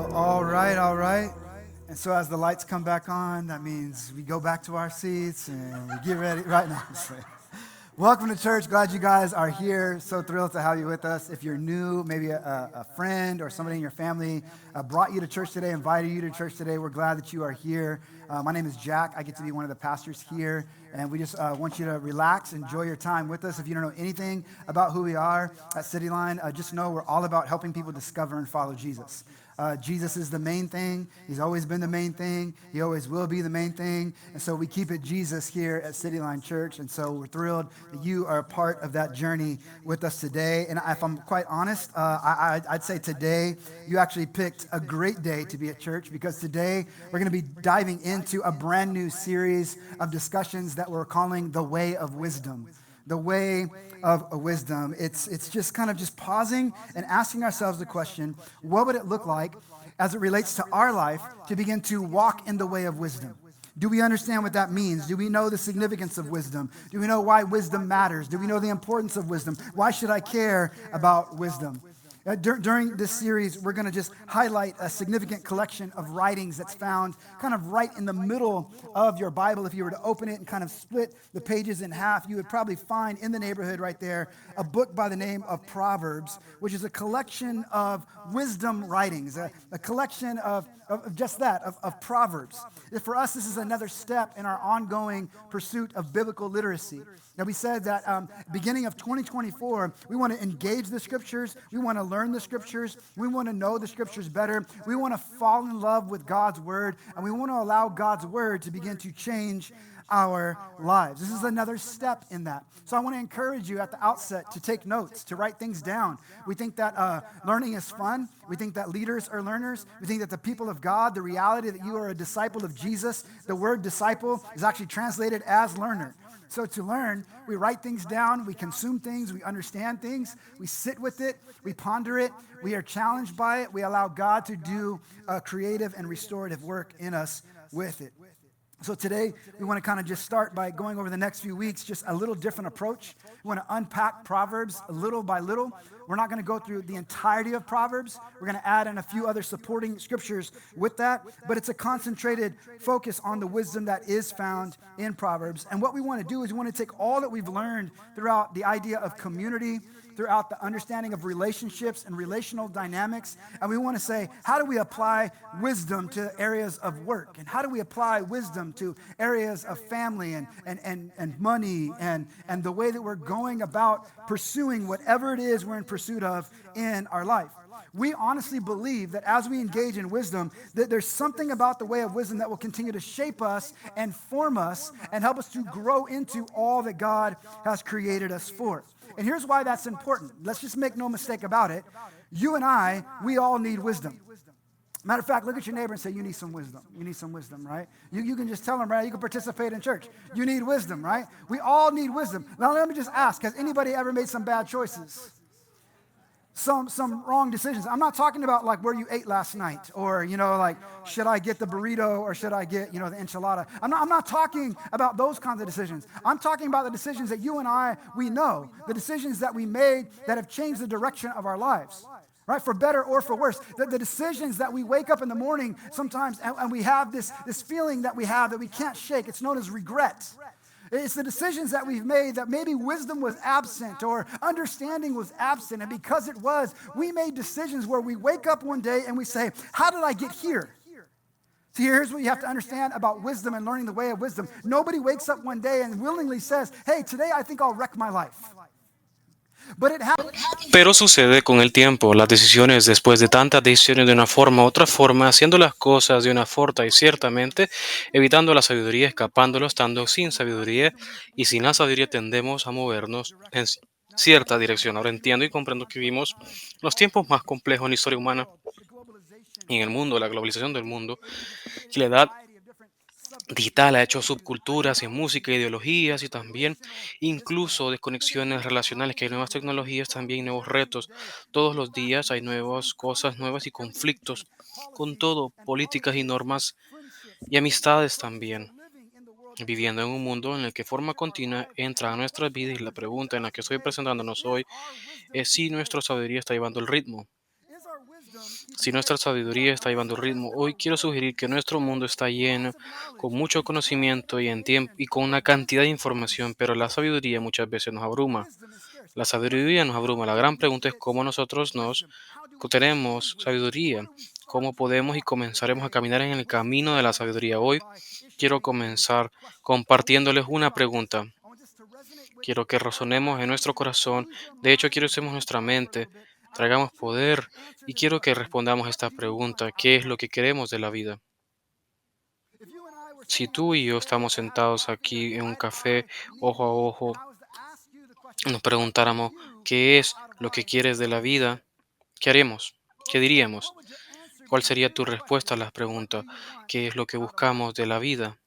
Well, all right, all right. And so as the lights come back on, that means we go back to our seats and we get ready right now. Welcome to church. Glad you guys are here. So thrilled to have you with us. If you're new, maybe a friend or somebody in your family brought you to church today, invited you to church today, we're glad that you are here. My name is Jack. I get to be one of the pastors here, and we just want you to relax, enjoy your time with us. If you don't know anything about who we are at CityLine, just know we're all about helping people discover and follow Jesus. Jesus is the main thing. He's always been the main thing. He always will be the main thing. And so we keep it Jesus here at CityLine Church. And so we're thrilled that you are a part of that journey with us today. And if I'm quite honest, I'd say today you actually picked a great day to be at church, because today we're going to be diving into a brand new series of discussions that we're calling The Way of Wisdom. The way of wisdom. It's just kind of just pausing and asking ourselves the question, what would it look like as it relates to our life to begin to walk in the way of wisdom? Do we understand what that means? Do we know the significance of wisdom? Do we know why wisdom matters? Do we know the importance of wisdom? Why should I care about wisdom? During this series, we're going to just highlight a significant collection of writings that's found kind of right in the middle of your Bible. If you were to open it and kind of split the pages in half, you would probably find in the neighborhood right there a book by the name of Proverbs, which is a collection of wisdom writings, a collection of just that, of Proverbs. For us, this is another step in our ongoing pursuit of biblical literacy. Now, we said that beginning of 2024, we want to engage the scriptures. We want to learn the scriptures. We want to know the scriptures better. We want to fall in love with God's word, and we want to allow God's word to begin to change our lives. This is another step in that. So I want to encourage you at the outset to take notes, to write things down. We think that learning is fun. We think that leaders are learners. We think that the people of God, the reality that you are a disciple of Jesus, the word disciple is actually translated as learner. So to learn, we write things down, we consume things, we understand things, we sit with it, we ponder it, we are challenged by it, we allow God to do a creative and restorative work in us with it. So today, we want to kind of just start by going over the next few weeks, just a little different approach. We want to unpack Proverbs little by little. We're not going to go through the entirety of Proverbs. We're going to add in a few other supporting scriptures with that, but it's a concentrated focus on the wisdom that is found in Proverbs. And what we want to do is we want to take all that we've learned throughout the idea of community, throughout the understanding of relationships and relational dynamics. And we want to say, how do we apply wisdom to areas of work? And how do we apply wisdom to areas of family and money and the way that we're going about pursuing whatever it is we're in pursuit of in our life? We honestly believe that as we engage in wisdom, that there's something about the way of wisdom that will continue to shape us and form us and help us to grow into all that God has created us for. And here's why that's important. Let's just make no mistake about it. You and I, we all need wisdom. Matter of fact, look at your neighbor and say, you need some wisdom. You need some wisdom, right? You can just tell them, right? You can participate in church. You need wisdom, right? We all need wisdom. Now, let me just ask, has anybody ever made some bad choices? Some wrong decisions. I'm not talking about like where you ate last night, or, like, should I get the burrito or should I get, the enchilada? I'm not talking about those kinds of decisions. I'm talking about the decisions that you and I, we know, the decisions that we made that have changed the direction of our lives, right? For better or for worse. The decisions that we wake up in the morning sometimes and we have this feeling that we have that we can't shake. It's known as regret. It's the decisions that we've made that maybe wisdom was absent or understanding was absent. And because it was, we made decisions where we wake up one day and we say, how did I get here? So here's what you have to understand about wisdom and learning the way of wisdom. Nobody wakes up one day and willingly says, hey, today I think I'll wreck my life. But it happens. Pero sucede con el tiempo, las decisiones después de tantas decisiones de una forma u otra forma, haciendo las cosas de una forma y ciertamente, evitando la sabiduría, escapándolo, estando sin sabiduría y sin la sabiduría tendemos a movernos en cierta dirección. Ahora entiendo y comprendo que vivimos los tiempos más complejos en la historia humana y en el mundo, la globalización del mundo, que la edad digital ha hecho subculturas en música, ideologías y también incluso desconexiones relacionales, que hay nuevas tecnologías, también nuevos retos. Todos los días hay nuevas cosas nuevas y conflictos con todo, políticas y normas y amistades también. Viviendo en un mundo en el que forma continua entra a nuestras vidas y la pregunta en la que estoy presentándonos hoy es si nuestra sabiduría está llevando el ritmo. Si nuestra sabiduría está llevando ritmo, hoy quiero sugerir que nuestro mundo está lleno con mucho conocimiento y en tiempo y con una cantidad de información, pero la sabiduría muchas veces nos abruma. La sabiduría nos abruma. La gran pregunta es cómo nosotros tenemos sabiduría, cómo podemos y comenzaremos a caminar en el camino de la sabiduría. Hoy quiero comenzar compartiéndoles una pregunta. Quiero que razonemos en nuestro corazón. De hecho, quiero que usemos nuestra mente, traigamos poder y quiero que respondamos esta pregunta. ¿Qué es lo que queremos de la vida? Si tú y yo estamos sentados aquí en un café, ojo a ojo, nos preguntáramos qué es lo que quieres de la vida, ¿qué haremos? ¿Qué diríamos? ¿Cuál sería tu respuesta a las preguntas? ¿Qué es lo que buscamos de la vida?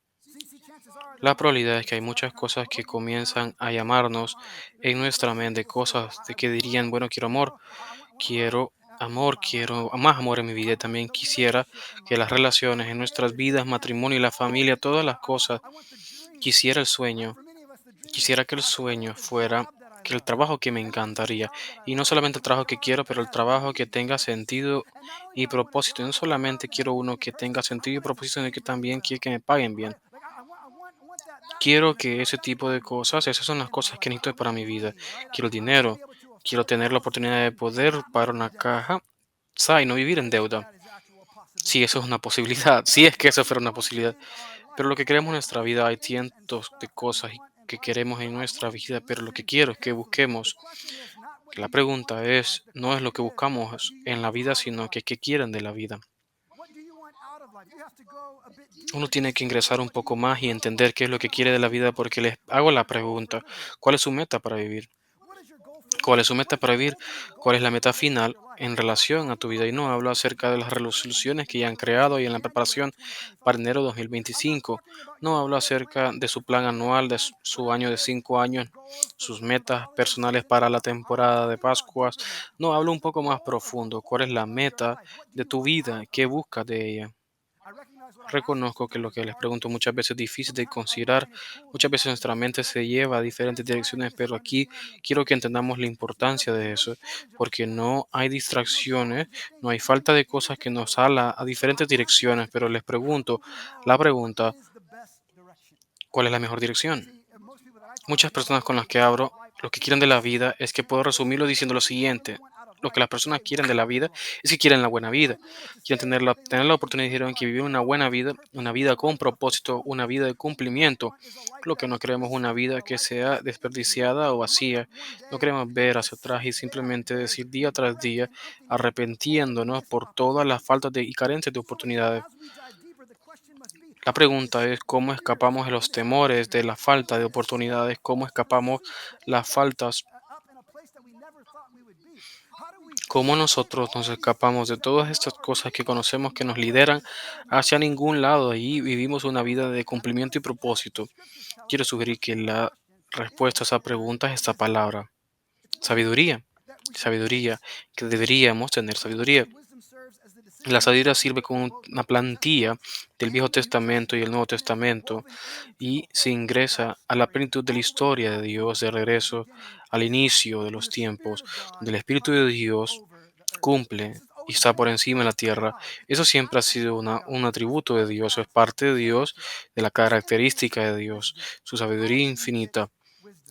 La probabilidad es que hay muchas cosas que comienzan a llamarnos en nuestra mente, cosas de que dirían, bueno, quiero amor, quiero más amor en mi vida. También quisiera que las relaciones en nuestras vidas, matrimonio y la familia, todas las cosas, quisiera el sueño, quisiera que el sueño fuera que el trabajo que me encantaría, y no solamente el trabajo que quiero, pero el trabajo que tenga sentido y propósito. Y no solamente quiero uno que tenga sentido y propósito, sino que también quiero que me paguen bien. Quiero que ese tipo de cosas, esas son las cosas que necesito para mi vida. Quiero el dinero, quiero tener la oportunidad de poder pagar una caja, y no vivir en deuda. Si eso es una posibilidad, si es que eso fuera una posibilidad. Pero lo que queremos en nuestra vida, hay cientos de cosas que queremos en nuestra vida, pero lo que quiero es que busquemos. La pregunta es, no es lo que buscamos en la vida, sino que qué quieren de la vida. Uno tiene que ingresar un poco más y entender qué es lo que quiere de la vida porque les hago la pregunta, ¿cuál es su meta para vivir? ¿Cuál es su meta para vivir? ¿Cuál es la meta final en relación a tu vida? Y no hablo acerca de las resoluciones que ya han creado y en la preparación para enero 2025. No hablo acerca de su plan anual, de su año de 5 años, sus metas personales para la temporada de Pascuas. No hablo un poco más profundo. ¿Cuál es la meta de tu vida? ¿Qué buscas de ella? Reconozco que lo que les pregunto muchas veces es difícil de considerar. Muchas veces nuestra mente se lleva a diferentes direcciones, pero aquí quiero que entendamos la importancia de eso, porque no hay distracciones, no hay falta de cosas que nos ala a diferentes direcciones, pero les pregunto la pregunta, ¿cuál es la mejor dirección? Muchas personas con las que hablo, lo que quieren de la vida es que puedo resumirlo diciendo lo siguiente. Lo que las personas quieren de la vida es que quieren la buena vida. Quieren tener la oportunidad de que vivir una vida con propósito, una vida de cumplimiento. Lo que no queremos una vida que sea desperdiciada o vacía. No queremos ver hacia atrás y simplemente decir día tras día, arrepentiéndonos por todas las faltas y carencias de oportunidades. La pregunta es cómo escapamos de los temores de la falta de oportunidades, cómo escapamos las faltas, cómo nosotros nos escapamos de todas estas cosas que conocemos que nos lideran hacia ningún lado y vivimos una vida de cumplimiento y propósito. Quiero sugerir que la respuesta a esa pregunta es esta palabra, sabiduría. Sabiduría, que deberíamos tener sabiduría. La sabiduría sirve como una plantilla del Viejo Testamento y el Nuevo Testamento y se ingresa a la plenitud de la historia de Dios de regreso al inicio de los tiempos, donde el Espíritu de Dios cumple y está por encima de la tierra. Eso siempre ha sido un atributo de Dios, es parte de Dios, de la característica de Dios, su sabiduría infinita.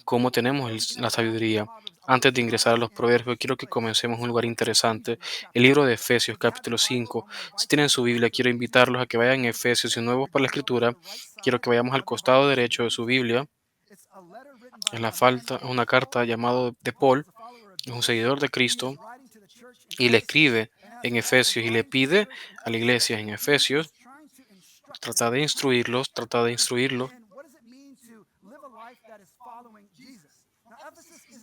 ¿Cómo tenemos la sabiduría? Antes de ingresar a los proverbios, quiero que comencemos en un lugar interesante. El libro de Efesios, capítulo 5. Si tienen su Biblia, quiero invitarlos a que vayan a Efesios y nuevos para la escritura. Quiero que vayamos al costado derecho de su Biblia. En la falta, una carta llamada de Paul, es un seguidor de Cristo, y le escribe en Efesios y le pide a la iglesia en Efesios, trata de instruirlos.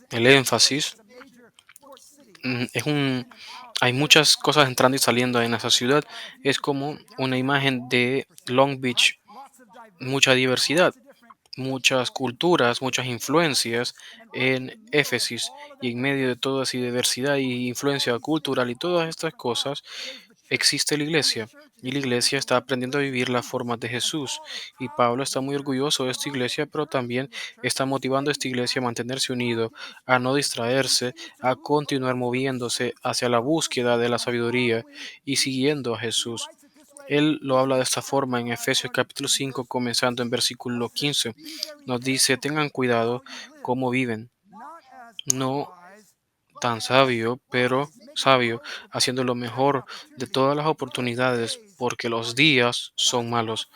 El énfasis es hay muchas cosas entrando y saliendo en esa ciudad. Es como una imagen de Long Beach, mucha diversidad, muchas culturas, muchas influencias en Éfesis y en medio de toda esa diversidad y influencia cultural y todas estas cosas, existe la iglesia y la iglesia está aprendiendo a vivir la forma de Jesús. Y Pablo está muy orgulloso de esta iglesia, pero también está motivando a esta iglesia a mantenerse unido, a no distraerse, a continuar moviéndose hacia la búsqueda de la sabiduría y siguiendo a Jesús. Él lo habla de esta forma en Efesios capítulo 5, comenzando en versículo 15. Nos dice, tengan cuidado cómo viven, no tan sabio, pero sabio, haciendo lo mejor de todas las oportunidades, porque los días son malos.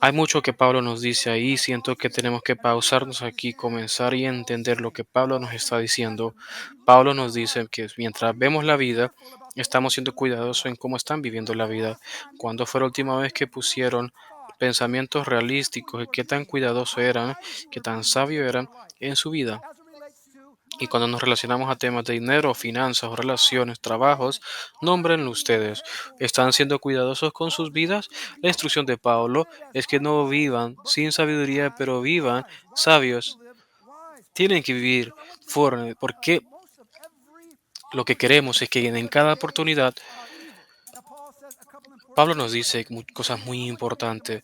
Hay mucho que Pablo nos dice ahí. Siento que tenemos que pausarnos aquí, comenzar y entender lo que Pablo nos está diciendo. Pablo nos dice que mientras vemos la vida, estamos siendo cuidadosos en cómo están viviendo la vida. ¿Cuándo fue la última vez que pusieron pensamientos realísticos y qué tan cuidadosos eran, qué tan sabios eran en su vida? Y cuando nos relacionamos a temas de dinero, finanzas o relaciones, trabajos, nómbrenlo ustedes. ¿Están siendo cuidadosos con sus vidas? La instrucción de Pablo es que no vivan sin sabiduría, pero vivan sabios. Tienen que vivir porque lo que queremos es que en cada oportunidad, Pablo nos dice cosas muy importantes.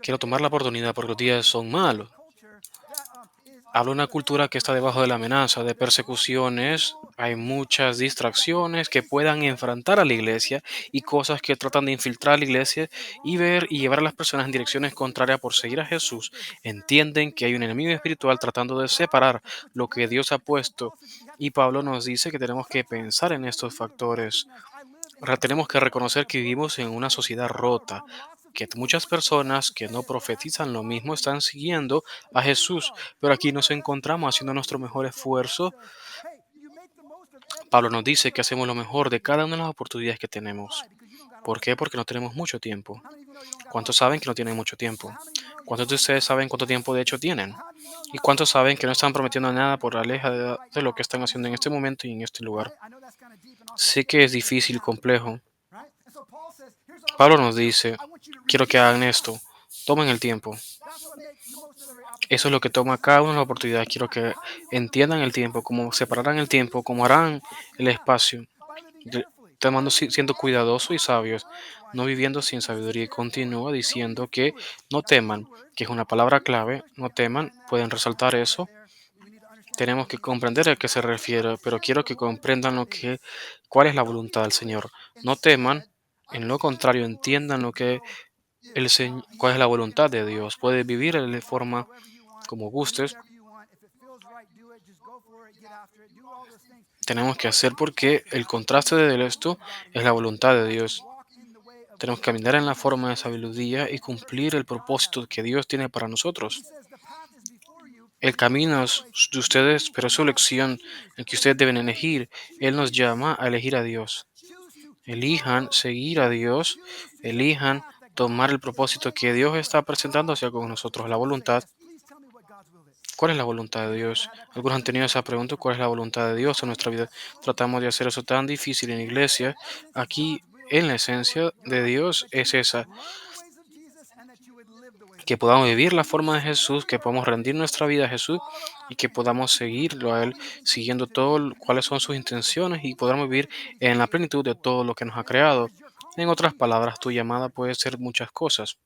Quiero tomar la oportunidad porque los días son malos. Habla una cultura que está debajo de la amenaza de persecuciones. Hay muchas distracciones que puedan enfrentar a la iglesia y cosas que tratan de infiltrar a la iglesia y ver y llevar a las personas en direcciones contrarias por seguir a Jesús. Entienden que hay un enemigo espiritual tratando de separar lo que Dios ha puesto. Y Pablo nos dice que tenemos que pensar en estos factores. Ahora tenemos que reconocer que vivimos en una sociedad rota, que muchas personas que no profetizan lo mismo están siguiendo a Jesús, pero aquí nos encontramos haciendo nuestro mejor esfuerzo. Pablo nos dice que hacemos lo mejor de cada una de las oportunidades que tenemos. ¿Por qué? Porque no tenemos mucho tiempo. ¿Cuántos saben que no tienen mucho tiempo? ¿Cuántos de ustedes saben cuánto tiempo de hecho tienen? ¿Y cuántos saben que no están prometiendo nada por aleja de lo que están haciendo en este momento y en este lugar? Sé que es difícil, complejo. Pablo nos dice, quiero que hagan esto, tomen el tiempo. Eso es lo que toma cada una de las oportunidades. Quiero que entiendan el tiempo, cómo separarán el tiempo, cómo harán el espacio, tomando, siendo cuidadosos y sabios, no viviendo sin sabiduría. Y continúa diciendo que no teman, que es una palabra clave, no teman, pueden resaltar eso. Tenemos que comprender a qué se refiere, pero quiero que comprendan cuál es la voluntad del Señor. No teman, en lo contrario, entiendan cuál es la voluntad de Dios. Puedes vivir de forma como gustes. Tenemos que hacer porque el contraste de esto es la voluntad de Dios. Tenemos que caminar en la forma de sabiduría y cumplir el propósito que Dios tiene para nosotros. El camino es de ustedes, pero es su elección en que ustedes deben elegir. Él nos llama a elegir a Dios. Elijan seguir a Dios, elijan tomar el propósito que Dios está presentando hacia con nosotros, la voluntad. ¿Cuál es la voluntad de Dios? Algunos han tenido esa pregunta, ¿cuál es la voluntad de Dios en nuestra vida? Tratamos de hacer eso tan difícil en la iglesia. Aquí, en la esencia de Dios, es esa, que podamos vivir la forma de Jesús, que podamos rendir nuestra vida a Jesús y que podamos seguirlo a Él, siguiendo cuáles son sus intenciones y podamos vivir en la plenitud de todo lo que nos ha creado. En otras palabras, tu llamada puede ser muchas cosas,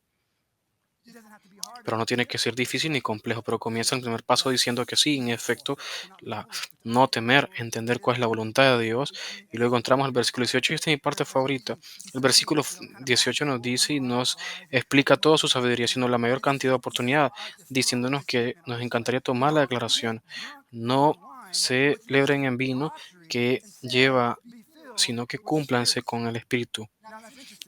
pero no tiene que ser difícil ni complejo, pero comienza el primer paso diciendo que sí, en efecto, la no temer, entender cuál es la voluntad de Dios, y luego entramos al versículo 18, y esta es mi parte favorita. El versículo 18 nos dice y nos explica toda su sabiduría, sino la mayor cantidad de oportunidad, diciéndonos que nos encantaría tomar la declaración, no se celebren en vino que lleva, sino que cúmplanse con el Espíritu.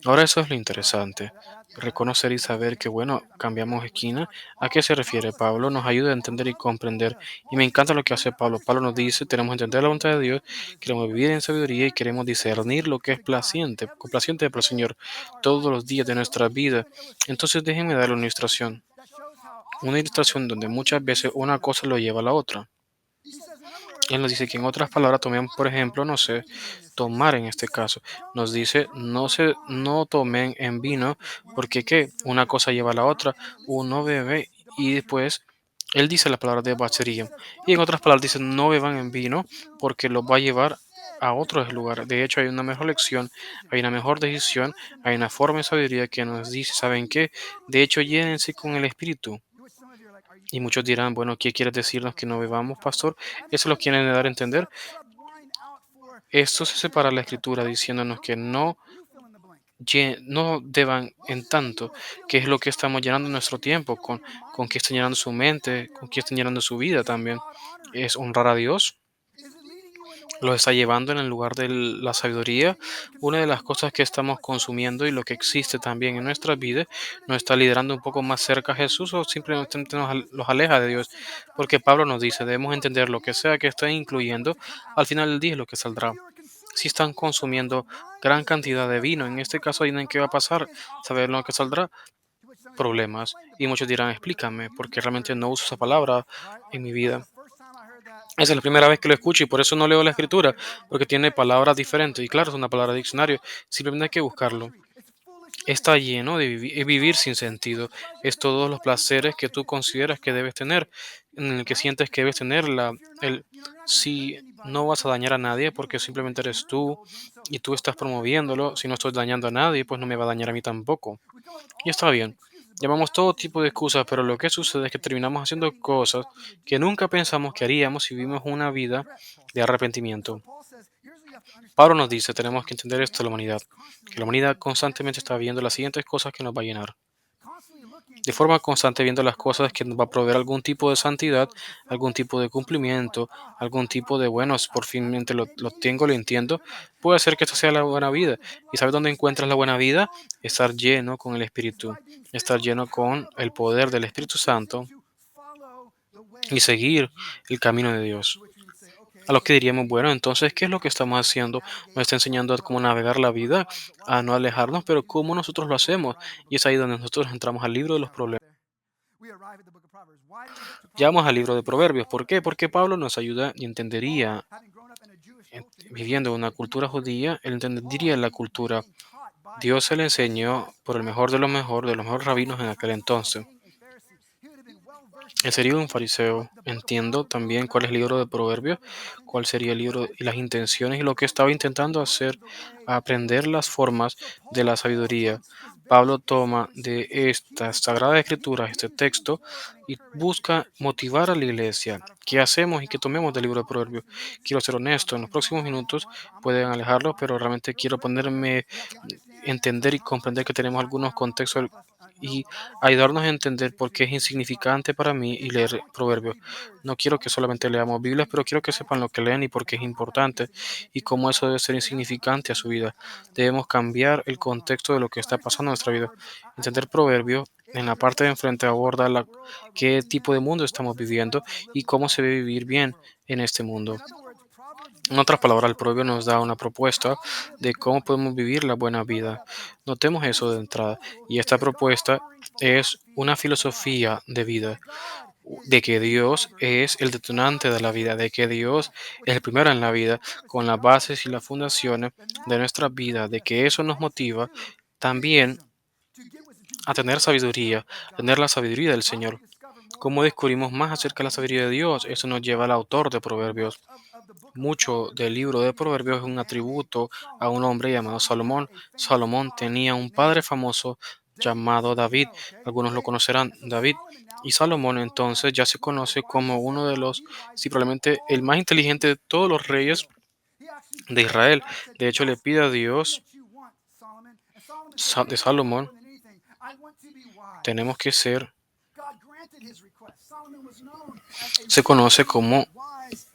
Ahora eso es lo interesante. Reconocer y saber que, bueno, cambiamos esquina. ¿A qué se refiere Pablo? Nos ayuda a entender y comprender. Y me encanta lo que hace Pablo. Pablo nos dice, tenemos que entender la voluntad de Dios, queremos vivir en sabiduría y queremos discernir lo que es complaciente para el Señor todos los días de nuestra vida. Entonces déjenme dar una ilustración. Una ilustración donde muchas veces una cosa lo lleva a la otra. Él nos dice que en otras palabras tomemos, por ejemplo, no sé, tomar en este caso. Nos dice, no tomen en vino, porque ¿qué? Una cosa lleva a la otra, uno bebe y después él dice la palabra de bachería. Y en otras palabras dice, no beban en vino porque los va a llevar. a otros lugares. De hecho, hay una mejor lección, hay una mejor decisión, hay una forma de sabiduría que nos dice, ¿saben qué? De hecho, llénense con el Espíritu. Y muchos dirán, bueno, ¿qué quieres decirnos que no bebamos, pastor? Eso lo quieren dar a entender. Esto se separa la Escritura diciéndonos que no deban en tanto, que es lo que estamos llenando nuestro tiempo, con qué están llenando su mente, con qué están llenando su vida también. Es honrar a Dios, los está llevando en el lugar de la sabiduría. Una de las cosas que estamos consumiendo y lo que existe también en nuestras vidas nos está liderando un poco más cerca a Jesús o simplemente los aleja de Dios. Porque Pablo nos dice, debemos entender lo que sea que estén incluyendo, al final del día es lo que saldrá. Si están consumiendo gran cantidad de vino, en este caso, ¿en qué va a pasar? ¿Saber lo que saldrá? Problemas. Y muchos dirán, explícame, porque realmente no uso esa palabra en mi vida. Esa es la primera vez que lo escucho y por eso no leo la escritura, porque tiene palabras diferentes. Y claro, es una palabra de diccionario, simplemente hay que buscarlo. Está lleno de vivir sin sentido. Es todos los placeres que tú consideras que debes tener, en el que sientes que debes tener si no vas a dañar a nadie porque simplemente eres tú y tú estás promoviéndolo, si no estoy dañando a nadie, pues no me va a dañar a mí tampoco. Y está bien. Llamamos todo tipo de excusas, pero lo que sucede es que terminamos haciendo cosas que nunca pensamos que haríamos si vivimos una vida de arrepentimiento. Pablo nos dice, tenemos que entender esto de la humanidad, que la humanidad constantemente está viendo las siguientes cosas que nos va a llenar. De forma constante viendo las cosas que nos va a proveer algún tipo de santidad, algún tipo de cumplimiento, algún tipo de, bueno, por fin lo tengo, lo entiendo. Puede ser que esta sea la buena vida. ¿Y sabes dónde encuentras la buena vida? Estar lleno con el Espíritu, estar lleno con el poder del Espíritu Santo y seguir el camino de Dios. A lo que diríamos, bueno, entonces, ¿qué es lo que estamos haciendo? Nos está enseñando a cómo navegar la vida, a no alejarnos, pero ¿cómo nosotros lo hacemos? Y es ahí donde nosotros entramos al libro de los problemas. Llegamos al libro de Proverbios. ¿Por qué? Porque Pablo nos ayuda y entendería, viviendo en una cultura judía, él entendería la cultura. Dios se le enseñó por el mejor de los mejores, de los mejores rabinos en aquel entonces. Él sería un fariseo. Entiendo también cuál es el libro de Proverbios, cuál sería el libro y las intenciones y lo que estaba intentando hacer, aprender las formas de la sabiduría. Pablo toma de esta sagrada escritura, este texto, y busca motivar a la iglesia. ¿Qué hacemos y qué tomemos del libro de Proverbios? Quiero ser honesto, en los próximos minutos pueden alejarlo, pero realmente quiero ponerme, entender y comprender que tenemos algunos contextos y ayudarnos a entender por qué es insignificante para mí y leer proverbios. No quiero que solamente leamos Biblias, pero quiero que sepan lo que leen y por qué es importante y cómo eso debe ser insignificante a su vida. Debemos cambiar el contexto de lo que está pasando en nuestra vida. Entender proverbios en la parte de enfrente aborda qué tipo de mundo estamos viviendo y cómo se debe vivir bien en este mundo. En otras palabras, el proverbio nos da una propuesta de cómo podemos vivir la buena vida. Notemos eso de entrada. Y esta propuesta es una filosofía de vida, de que Dios es el detonante de la vida, de que Dios es el primero en la vida, con las bases y las fundaciones de nuestra vida, de que eso nos motiva también a tener sabiduría, a tener la sabiduría del Señor. ¿Cómo descubrimos más acerca de la sabiduría de Dios? Eso nos lleva al autor de Proverbios. Mucho del libro de Proverbios es un atributo a un hombre llamado Salomón. Salomón tenía un padre famoso llamado David. Algunos lo conocerán, David. Y Salomón entonces ya se conoce como uno de los, sí, probablemente el más inteligente de todos los reyes de Israel. De hecho, le pide a Dios de Salomón, tenemos que ser, se conoce como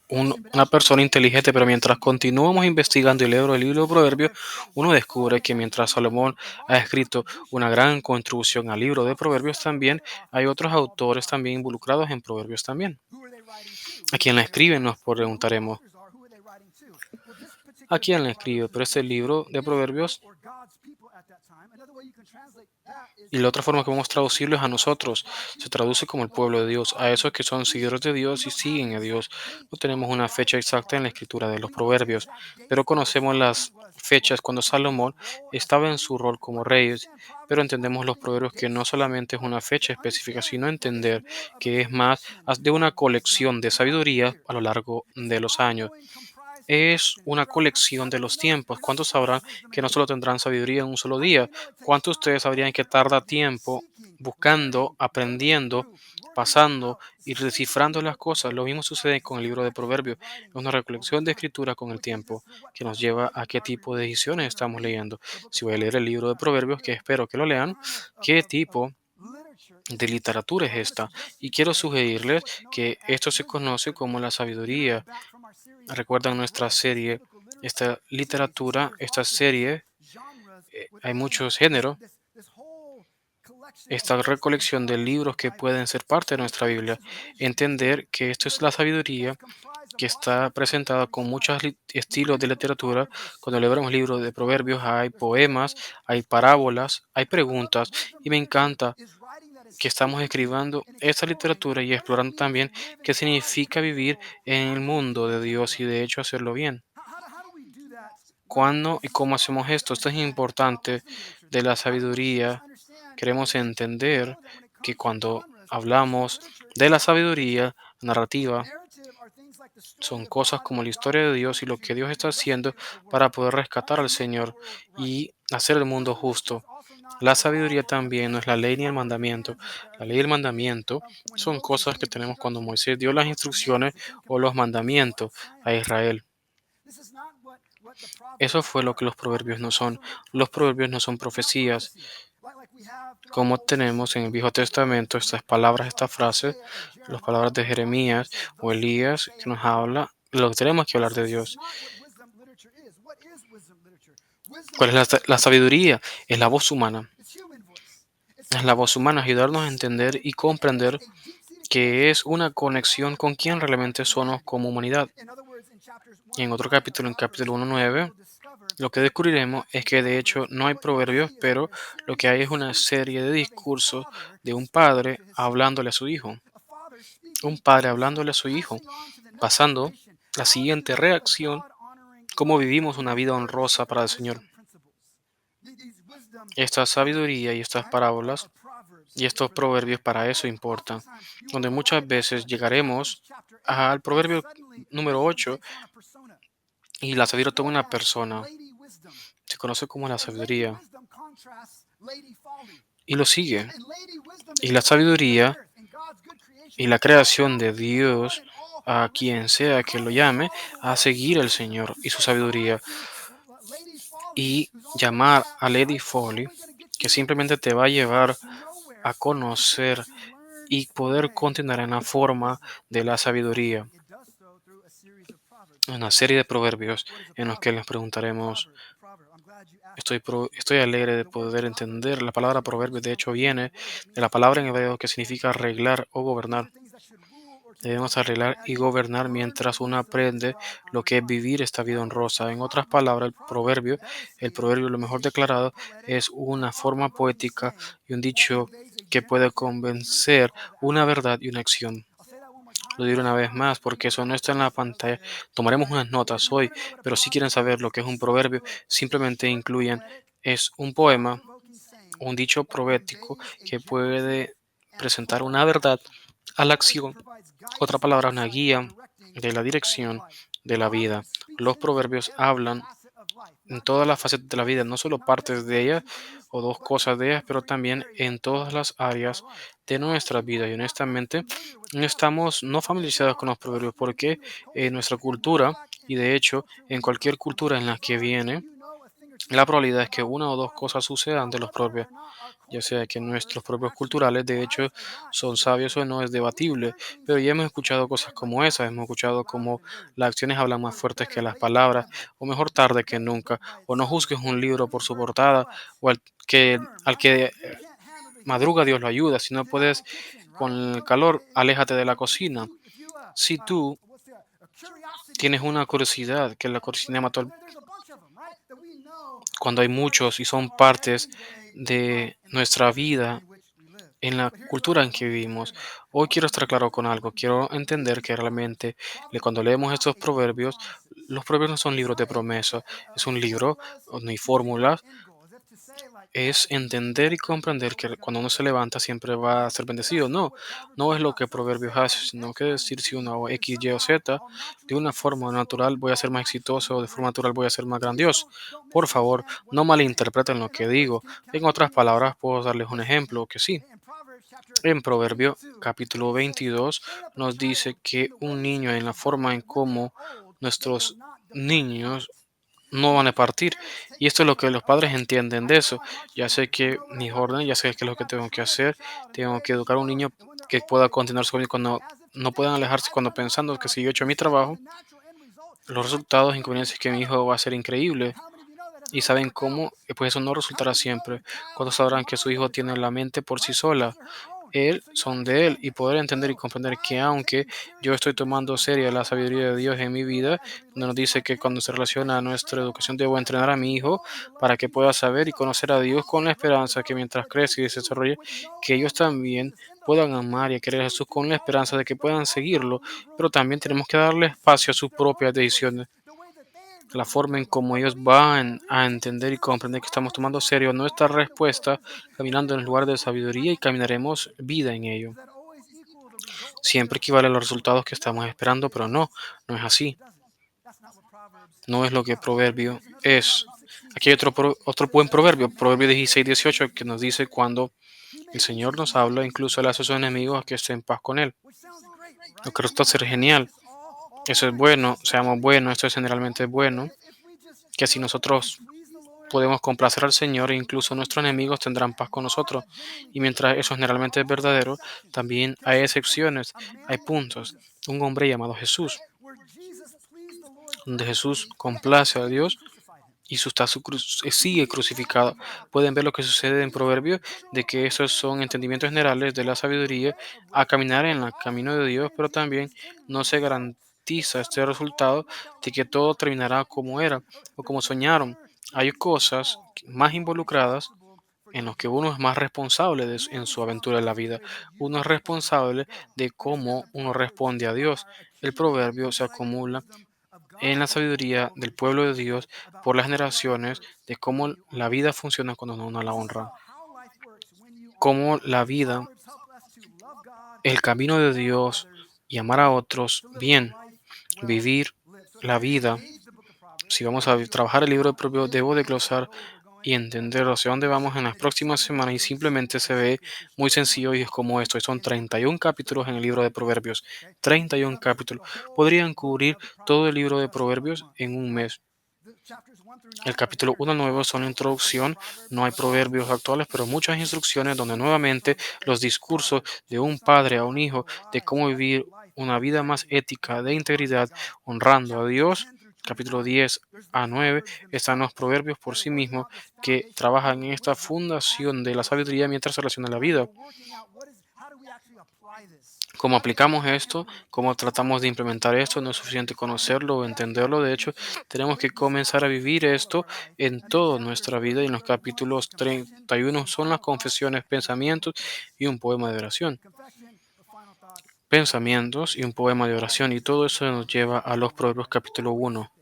una persona inteligente, pero mientras continuamos investigando y leyendo el libro de Proverbios, uno descubre que mientras Salomón ha escrito una gran contribución al libro de Proverbios, también hay otros autores también involucrados en Proverbios también. ¿A quién la escribe? Nos preguntaremos. ¿A quién la escribe? Pero este libro de Proverbios, y la otra forma que vamos a traducirlo es a nosotros. Se traduce como el pueblo de Dios, a esos que son seguidores de Dios y siguen a Dios. No tenemos una fecha exacta en la escritura de los proverbios, pero conocemos las fechas cuando Salomón estaba en su rol como rey. Pero entendemos los proverbios que no solamente es una fecha específica, sino entender que es más de una colección de sabiduría a lo largo de los años. es una colección de los tiempos. ¿Cuántos sabrán que no solo tendrán sabiduría en un solo día? ¿Cuántos de ustedes sabrían que tarda tiempo buscando, aprendiendo, pasando y descifrando las cosas? Lo mismo sucede con el libro de Proverbios. Es una recolección de escritura con el tiempo que nos lleva a qué tipo de decisiones estamos leyendo. Si voy a leer el libro de Proverbios, que espero que lo lean, ¿qué tipo de literatura es esta? Y quiero sugerirles que esto se conoce como la sabiduría. Recuerdan nuestra serie, esta literatura, esta serie, hay muchos géneros, esta recolección de libros que pueden ser parte de nuestra Biblia. Entender que esto es la sabiduría que está presentada con muchos estilos de literatura. Cuando leemos libros de proverbios hay poemas, hay parábolas, hay preguntas y me encanta que estamos escribiendo esta literatura y explorando también qué significa vivir en el mundo de Dios y de hecho hacerlo bien. ¿Cuándo y cómo hacemos esto? Esto es importante de la sabiduría. Queremos entender que cuando hablamos de la sabiduría narrativa, son cosas como la historia de Dios y lo que Dios está haciendo para poder rescatar al Señor y hacer el mundo justo. La sabiduría también no es la ley ni el mandamiento. La ley y el mandamiento son cosas que tenemos cuando Moisés dio las instrucciones o los mandamientos a Israel. Eso fue lo que los proverbios no son. Los proverbios no son profecías, como tenemos en el Viejo Testamento estas palabras, estas frases, las palabras de Jeremías o Elías que nos habla, lo que tenemos que hablar de Dios. ¿Cuál es la sabiduría? Es la voz humana. Es la voz humana, ayudarnos a entender y comprender que es una conexión con quien realmente somos como humanidad. Y en otro capítulo, en capítulo 1:9, lo que descubriremos es que de hecho no hay proverbios, pero lo que hay es una serie de discursos de un padre hablándole a su hijo. Un padre hablándole a su hijo, pasando la siguiente reacción, cómo vivimos una vida honrosa para el Señor. Esta sabiduría y estas parábolas y estos proverbios para eso importan, donde muchas veces llegaremos al proverbio número 8 y la sabiduría toma una persona, se conoce como la sabiduría, y lo sigue. Y la sabiduría y la creación de Dios a quien sea que lo llame a seguir al Señor y su sabiduría y llamar a Lady Foley, que simplemente te va a llevar a conocer y poder continuar en la forma de la sabiduría. Una serie de proverbios en los que les preguntaremos, estoy alegre de poder entender. La palabra proverbio de hecho viene de la palabra en hebreo que significa arreglar o gobernar. Debemos arreglar y gobernar mientras uno aprende lo que es vivir esta vida honrosa. En otras palabras, el proverbio lo mejor declarado, es una forma poética y un dicho que puede convencer una verdad y una acción. Lo diré una vez más porque eso no está en la pantalla. Tomaremos unas notas hoy, pero si quieren saber lo que es un proverbio, simplemente incluyan, es un poema, un dicho profético que puede presentar una verdad a la acción. Otra palabra, una guía de la dirección de la vida. Los proverbios hablan en todas las facetas de la vida, no solo partes de ellas o dos cosas de ellas, pero también en todas las áreas de nuestra vida. Y honestamente, no estamos no familiarizados con los proverbios porque en nuestra cultura, y de hecho en cualquier cultura en la que viene, la probabilidad es que una o dos cosas sucedan de los propios, ya sea que nuestros propios culturales de hecho son sabios o no, es debatible, pero ya hemos escuchado cosas como esas, hemos escuchado como las acciones hablan más fuertes que las palabras, o mejor tarde que nunca, o no juzgues un libro por su portada, o al que madruga Dios lo ayuda, si no puedes con el calor, aléjate de la cocina. Si tú tienes una curiosidad, que la curiosidad mató cuando hay muchos y son partes de nuestra vida en la cultura en que vivimos. Hoy quiero estar claro con algo. Quiero entender que realmente cuando leemos estos proverbios, los proverbios no son libros de promesa. Es un libro donde hay fórmulas es entender y comprender que cuando uno se levanta siempre va a ser bendecido. No, no es lo que Proverbios hace, sino que decir si uno hago X, Y o Z, de una forma natural voy a ser más exitoso, de forma natural voy a ser más grandioso. Por favor, no malinterpreten lo que digo. En otras palabras, puedo darles un ejemplo que sí. En Proverbio capítulo 22 nos dice que un niño en la forma en cómo nuestros niños no van a partir. Y esto es lo que los padres entienden de eso. Ya sé que mis órdenes, ya sé qué es lo que tengo que hacer. Tengo que educar a un niño que pueda continuar su vida cuando no puedan alejarse cuando pensando que si yo he hecho mi trabajo, los resultados, inconvenientes que mi hijo va a ser increíble. Y saben cómo, pues eso no resultará siempre. Cuando sabrán que su hijo tiene la mente por sí sola, él son de Él y poder entender y comprender que aunque yo estoy tomando seria la sabiduría de Dios en mi vida, donde nos dice que cuando se relaciona a nuestra educación debo entrenar a mi hijo para que pueda saber y conocer a Dios con la esperanza que mientras crece y se desarrolle, que ellos también puedan amar y a querer a Jesús con la esperanza de que puedan seguirlo, pero también tenemos que darle espacio a sus propias decisiones. La forma en cómo ellos van a entender y comprender que estamos tomando serio nuestra respuesta, caminando en el lugar de sabiduría y caminaremos vida en ello. Siempre equivale a los resultados que estamos esperando, pero no, no es así. No es lo que proverbio es. Aquí hay otro buen proverbio, Proverbio 16:18, que nos dice cuando el Señor nos habla, incluso Él hace a sus enemigos a que estén en paz con Él. Lo que resulta ser genial. Eso es bueno, seamos buenos, esto es generalmente bueno, que si nosotros podemos complacer al Señor e incluso nuestros enemigos tendrán paz con nosotros. Y mientras eso generalmente es verdadero, también hay excepciones, hay puntos. Un hombre llamado Jesús, donde Jesús complace a Dios y sigue crucificado. Pueden ver lo que sucede en Proverbios, de que esos son entendimientos generales de la sabiduría a caminar en el camino de Dios, pero también no se garantiza este resultado de que todo terminará como era o como soñaron. Hay cosas más involucradas en los que uno es más responsable en su aventura en la vida. Uno es responsable de cómo uno responde a Dios. El proverbio se acumula en la sabiduría del pueblo de Dios por las generaciones de cómo la vida funciona cuando uno la honra, cómo la vida, el camino de Dios y amar a otros bien, vivir la vida. Si vamos a trabajar el libro de Proverbios, debo de glosar y entender hacia dónde vamos en las próximas semanas y simplemente se ve muy sencillo y es como esto. Son 31 capítulos en el libro de Proverbios. 31 capítulos. Podrían cubrir todo el libro de Proverbios en un mes. El capítulo 1 al 9 son la introducción, no hay proverbios actuales, pero muchas instrucciones donde nuevamente los discursos de un padre a un hijo de cómo vivir una vida más ética, de integridad, honrando a Dios. Capítulo 10 a 9 están los proverbios por sí mismos que trabajan en esta fundación de la sabiduría mientras se relaciona la vida. ¿Cómo aplicamos esto? ¿Cómo tratamos de implementar esto? No es suficiente conocerlo o entenderlo. De hecho, tenemos que comenzar a vivir esto en toda nuestra vida. Y en los capítulos 31 son las confesiones, pensamientos y un poema de oración. Pensamientos y un poema de oración. Y todo eso nos lleva a los Proverbios capítulo 1.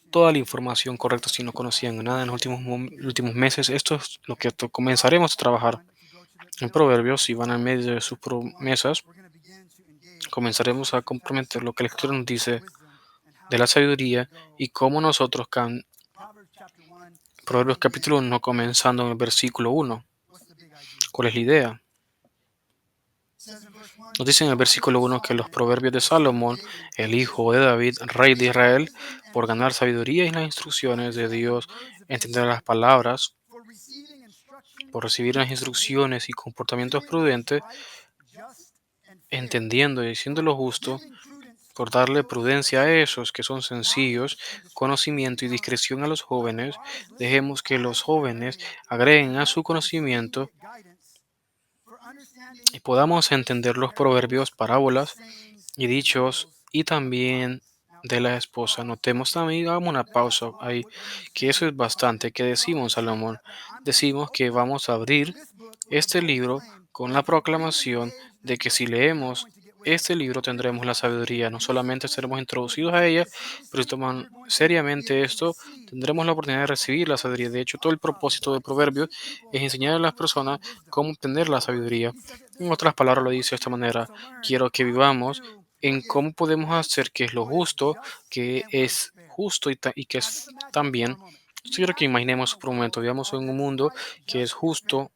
Toda la información correcta si no conocían nada en los últimos meses. Esto es lo que comenzaremos a trabajar en Proverbios. Si van en medio de sus promesas, comenzaremos a comprometer lo que la Escritura nos dice de la sabiduría y cómo nosotros, Proverbios capítulo 1, comenzando en el versículo 1. ¿Cuál es la idea? Nos dice en el versículo 1 que los proverbios de Salomón, el hijo de David, rey de Israel, por ganar sabiduría y las instrucciones de Dios, entender las palabras, por recibir las instrucciones y comportamientos prudentes, entendiendo y diciendo lo justo, por darle prudencia a esos que son sencillos, conocimiento y discreción a los jóvenes, dejemos que los jóvenes agreguen a su conocimiento y podamos entender los proverbios, parábolas y dichos y también de la esposa. Notemos también, hagamos una pausa ahí, que eso es bastante que decimos, Salomón. Decimos que vamos a abrir este libro con la proclamación de que si leemos este libro tendremos la sabiduría. No solamente seremos introducidos a ella, pero si toman seriamente esto, tendremos la oportunidad de recibir la sabiduría. De hecho, todo el propósito de Proverbios es enseñar a las personas cómo obtener la sabiduría. En otras palabras, lo dice de esta manera: quiero que vivamos en cómo podemos hacer que es lo justo, que es justo y que es también. Yo quiero que imaginemos por un momento, vivamos en un mundo que es justo,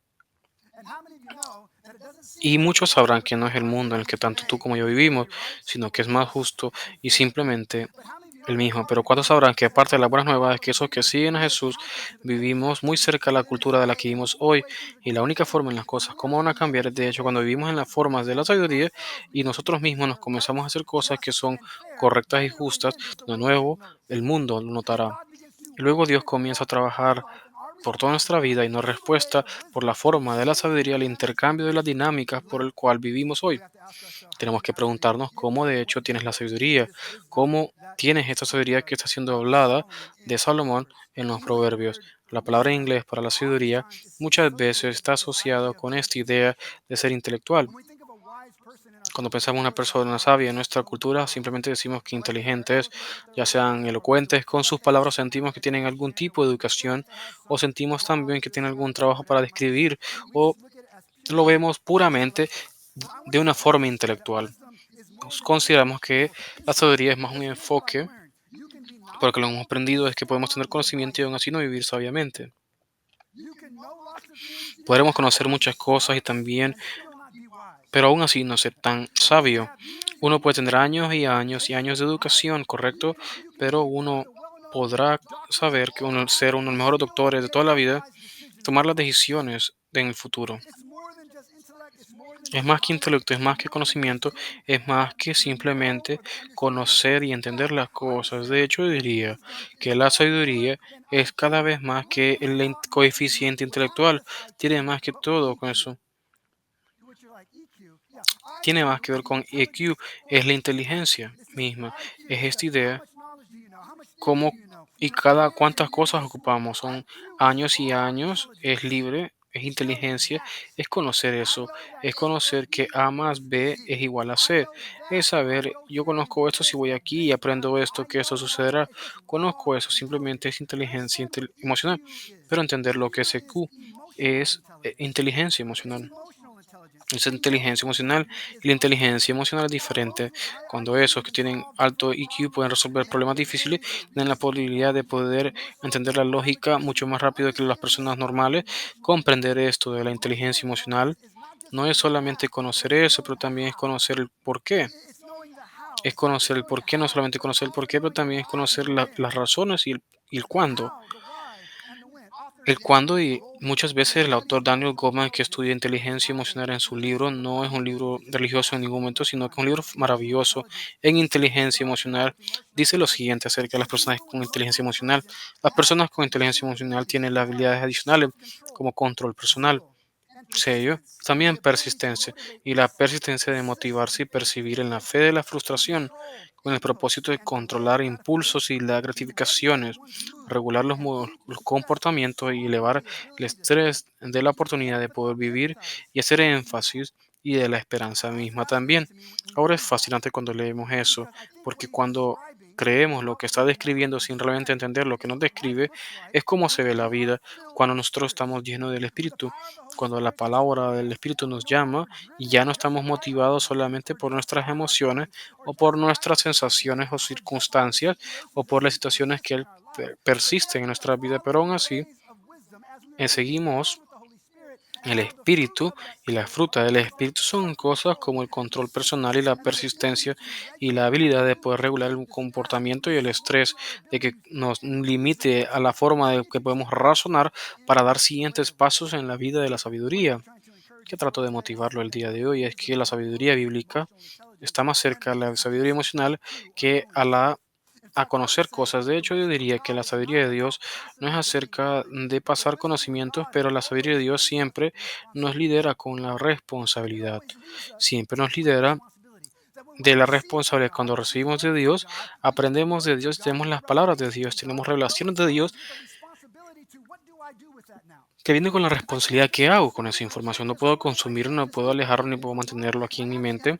y muchos sabrán que no es el mundo en el que tanto tú como yo vivimos, sino que es más justo y simplemente el mismo. Pero ¿cuántos sabrán que aparte de las buenas nuevas es que esos que siguen a Jesús vivimos muy cerca de la cultura de la que vivimos hoy? Y la única forma en las cosas, cómo van a cambiar, es de hecho cuando vivimos en las formas de la sabiduría y nosotros mismos nos comenzamos a hacer cosas que son correctas y justas, de nuevo el mundo lo notará. Y luego Dios comienza a trabajar por toda nuestra vida y nos respuesta por la forma de la sabiduría, el intercambio de las dinámicas por el cual vivimos hoy. Tenemos que preguntarnos cómo de hecho tienes la sabiduría, cómo tienes esta sabiduría que está siendo hablada de Salomón en los proverbios. La palabra en inglés para la sabiduría muchas veces está asociada con esta idea de ser intelectual. Cuando pensamos en una persona sabia en nuestra cultura, simplemente decimos que inteligentes, ya sean elocuentes con sus palabras, sentimos que tienen algún tipo de educación o sentimos también que tienen algún trabajo para describir o lo vemos puramente de una forma intelectual. Consideramos que la sabiduría es más un enfoque, porque lo que hemos aprendido es que podemos tener conocimiento y aún así no vivir sabiamente. Podremos conocer muchas cosas y también, pero aún así no ser tan sabio. Uno puede tener años y años y años de educación, correcto, pero uno podrá saber que uno ser uno de los mejores doctores de toda la vida, tomar las decisiones en el futuro. Es más que intelecto, es más que conocimiento, es más que simplemente conocer y entender las cosas. De hecho, diría que la sabiduría es cada vez más que el coeficiente intelectual. Tiene más que todo con eso. Tiene más que ver con EQ, es la inteligencia misma. Es esta idea cómo y cada cuántas cosas ocupamos. Son años y años, es libre, es inteligencia, es conocer eso, es conocer que A más B es igual a C, es saber, yo conozco esto si voy aquí y aprendo esto, que esto sucederá. Conozco eso, simplemente es inteligencia emocional, pero entender lo que es EQ es inteligencia emocional. Esa inteligencia emocional y la inteligencia emocional es diferente. Cuando esos que tienen alto IQ pueden resolver problemas difíciles, tienen la posibilidad de poder entender la lógica mucho más rápido que las personas normales. Comprender esto de la inteligencia emocional no es solamente conocer eso, pero también es conocer el por qué. Es conocer el por qué, no solamente conocer el por qué, pero también es conocer las razones y el cuándo. El cuándo, y muchas veces el autor Daniel Goleman, que estudia inteligencia emocional en su libro, no es un libro religioso en ningún momento, sino que es un libro maravilloso en inteligencia emocional. Dice lo siguiente acerca de las personas con inteligencia emocional. Las personas con inteligencia emocional tienen las habilidades adicionales como control personal, sello, también persistencia, y la persistencia de motivarse y percibir en la fe de la frustración, con el propósito de controlar impulsos y las gratificaciones, regular los comportamientos y elevar el estrés de la oportunidad de poder vivir y hacer énfasis y de la esperanza misma también. Ahora es fascinante cuando leemos eso, porque cuando creemos lo que está describiendo sin realmente entender lo que nos describe, es como se ve la vida cuando nosotros estamos llenos del Espíritu, cuando la palabra del Espíritu nos llama y ya no estamos motivados solamente por nuestras emociones o por nuestras sensaciones o circunstancias o por las situaciones que persisten en nuestra vida, pero aún así seguimos el espíritu, y la fruta del espíritu son cosas como el control personal y la persistencia y la habilidad de poder regular el comportamiento y el estrés, de que nos limite a la forma de que podemos razonar para dar siguientes pasos en la vida de la sabiduría. Que trato de motivarlo el día de hoy es que la sabiduría bíblica está más cerca a la sabiduría emocional que a conocer cosas. De hecho, yo diría que la sabiduría de Dios no es acerca de pasar conocimientos, pero la sabiduría de Dios siempre nos lidera con la responsabilidad. Siempre nos lidera de la responsabilidad. Cuando recibimos de Dios, aprendemos de Dios, tenemos las palabras de Dios, tenemos revelaciones de Dios que viene con la responsabilidad que hago con esa información. No puedo consumirlo, no puedo alejarlo, ni puedo mantenerlo aquí en mi mente.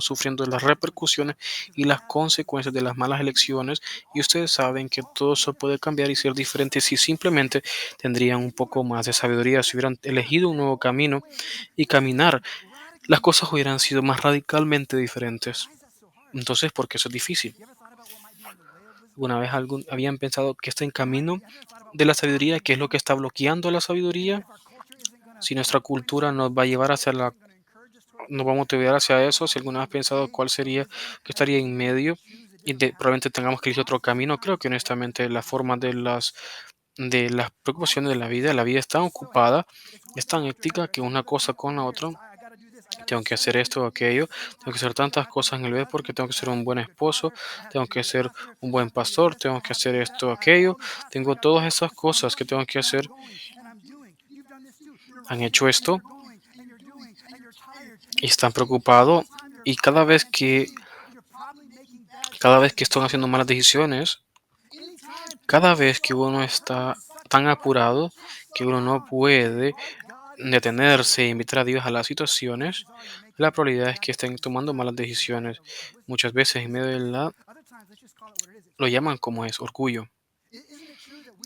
estaríamos sufriendo las repercusiones y las consecuencias de las malas elecciones. Y ustedes saben que todo eso puede cambiar y ser diferente si simplemente tendrían un poco más de sabiduría, si hubieran elegido un nuevo camino y caminar, las cosas hubieran sido más radicalmente diferentes. Why is that so hard? Entonces, ¿por qué eso es difícil? You ever thought about what might be in the way of wisdom? ¿Alguna vez habían pensado que está en Right? camino Have you ever thought about de la what's sabiduría? blocking ¿Qué es lo you? que está bloqueando la What sabiduría? if our culture isn't going to Si nuestra preach cultura us nos va a towards llevar truth, hacia la isn't going to encourage us towards nos va a motivar hacia eso. Si alguna vez has pensado cuál sería, que estaría en medio y probablemente tengamos que elegir otro camino, creo que honestamente la forma de las preocupaciones de la vida es tan ocupada, es tan hectica que una cosa con la otra, tengo que hacer esto o aquello, tengo que hacer tantas cosas en el bebé porque tengo que ser un buen esposo, tengo que ser un buen pastor, tengo que hacer esto o aquello, tengo todas esas cosas que tengo que hacer. Han hecho esto y están preocupados y cada vez que están haciendo malas decisiones, cada vez que uno está tan apurado que uno no puede detenerse e invitar a Dios a las situaciones, la probabilidad es que estén tomando malas decisiones. Muchas veces en medio de lo llaman como es, orgullo.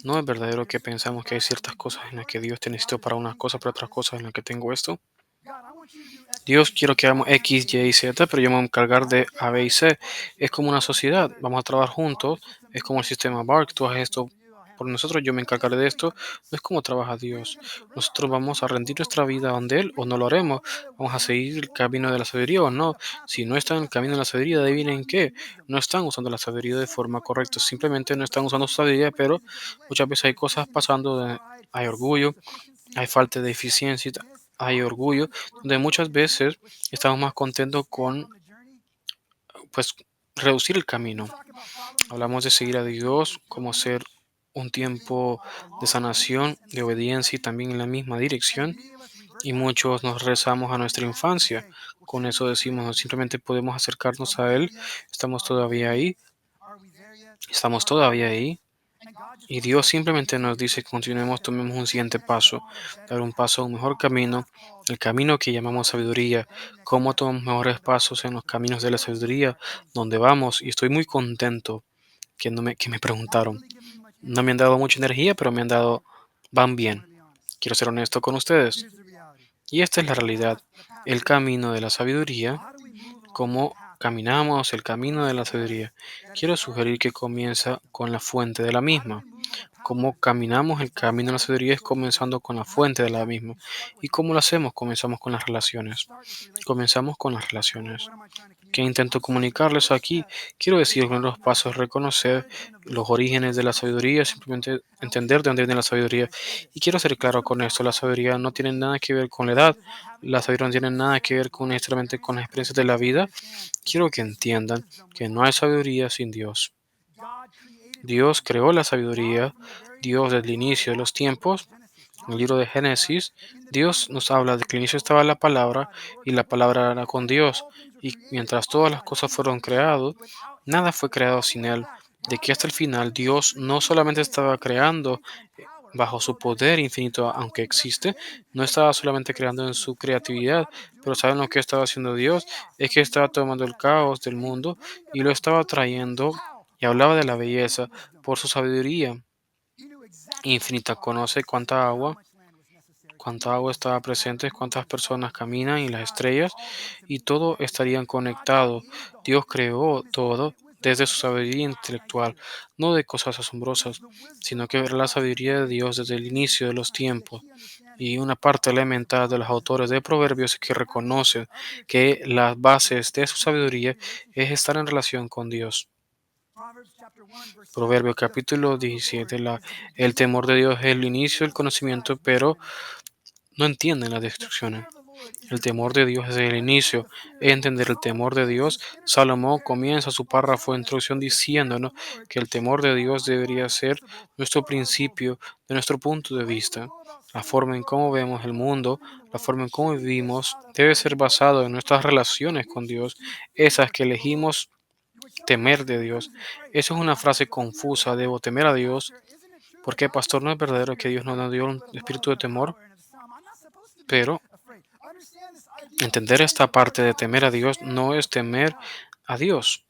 ¿No es verdadero que pensamos que hay ciertas cosas en las que Dios te necesita para unas cosas, para otras cosas en las que tengo esto? Dios, quiero que hagamos X, Y y Z, pero yo me voy a encargar de A, B y C. Es como una sociedad, vamos a trabajar juntos, es como el sistema BARC, tú haces esto por nosotros, yo me encargaré de esto. No es como trabaja Dios. Nosotros vamos a rendir nuestra vida donde Él o no lo haremos. Vamos a seguir el camino de la sabiduría o no. Si no están en el camino de la sabiduría, adivinen qué. No están usando la sabiduría de forma correcta. Simplemente no están usando su sabiduría, pero muchas veces hay cosas pasando, hay orgullo, hay falta de eficiencia, hay orgullo, donde muchas veces estamos más contentos con, pues, reducir el camino. Hablamos de seguir a Dios como ser un tiempo de sanación, de obediencia y también en la misma dirección. Y muchos nos rezamos a nuestra infancia. Con eso decimos, no simplemente podemos acercarnos a Él. Estamos todavía ahí. Estamos todavía ahí. Y Dios simplemente nos dice que continuemos, tomemos un siguiente paso, dar un paso a un mejor camino, el camino que llamamos sabiduría. ¿Cómo tomamos mejores pasos en los caminos de la sabiduría? ¿Dónde vamos? Y estoy muy contento que me preguntaron. No me han dado mucha energía, pero me han dado, van bien. Quiero ser honesto con ustedes. Y esta es la realidad. El camino de la sabiduría, cómo caminamos el camino de la sabiduría. Quiero sugerir que comienza con la fuente de la misma. Cómo caminamos el camino de la sabiduría es comenzando con la fuente de la misma. ¿Y cómo lo hacemos? Comenzamos con las relaciones. Comenzamos con las relaciones. ¿Qué intento comunicarles aquí? Quiero decir que uno de los pasos es reconocer los orígenes de la sabiduría, simplemente entender de dónde viene la sabiduría. Y quiero ser claro con esto, la sabiduría no tiene nada que ver con la edad, la sabiduría no tiene nada que ver con necesariamente con las experiencias de la vida. Quiero que entiendan que no hay sabiduría sin Dios. Dios creó la sabiduría, Dios desde el inicio de los tiempos, en el libro de Génesis, Dios nos habla de que al inicio estaba la palabra y la palabra era con Dios. Y mientras todas las cosas fueron creadas, nada fue creado sin Él. De que hasta el final Dios no solamente estaba creando bajo su poder infinito, aunque existe, no estaba solamente creando en su creatividad, pero ¿saben lo que estaba haciendo Dios? Es que estaba tomando el caos del mundo y lo estaba trayendo y hablaba de la belleza por su sabiduría infinita. Conoce cuánta agua estaba presente, cuántas personas caminan y las estrellas, y todo estarían conectados. Dios creó todo desde su sabiduría intelectual, no de cosas asombrosas, sino que era la sabiduría de Dios desde el inicio de los tiempos. Y una parte elemental de los autores de Proverbios es que reconocen que las bases de su sabiduría es estar en relación con Dios. Proverbios capítulo 17, el temor de Dios es el inicio del conocimiento, pero no entienden las destrucciones. El temor de Dios es el inicio. Entender el temor de Dios. Salomón comienza su párrafo de introducción diciéndonos que el temor de Dios debería ser nuestro principio de nuestro punto de vista. La forma en cómo vemos el mundo, la forma en cómo vivimos, debe ser basado en nuestras relaciones con Dios, esas que elegimos temer de Dios. Eso es una frase confusa. Debo temer a Dios. Porque, pastor, no es verdadero que Dios no nos dio un espíritu de temor, pero entender esta parte de temer a Dios no es temer a Dios.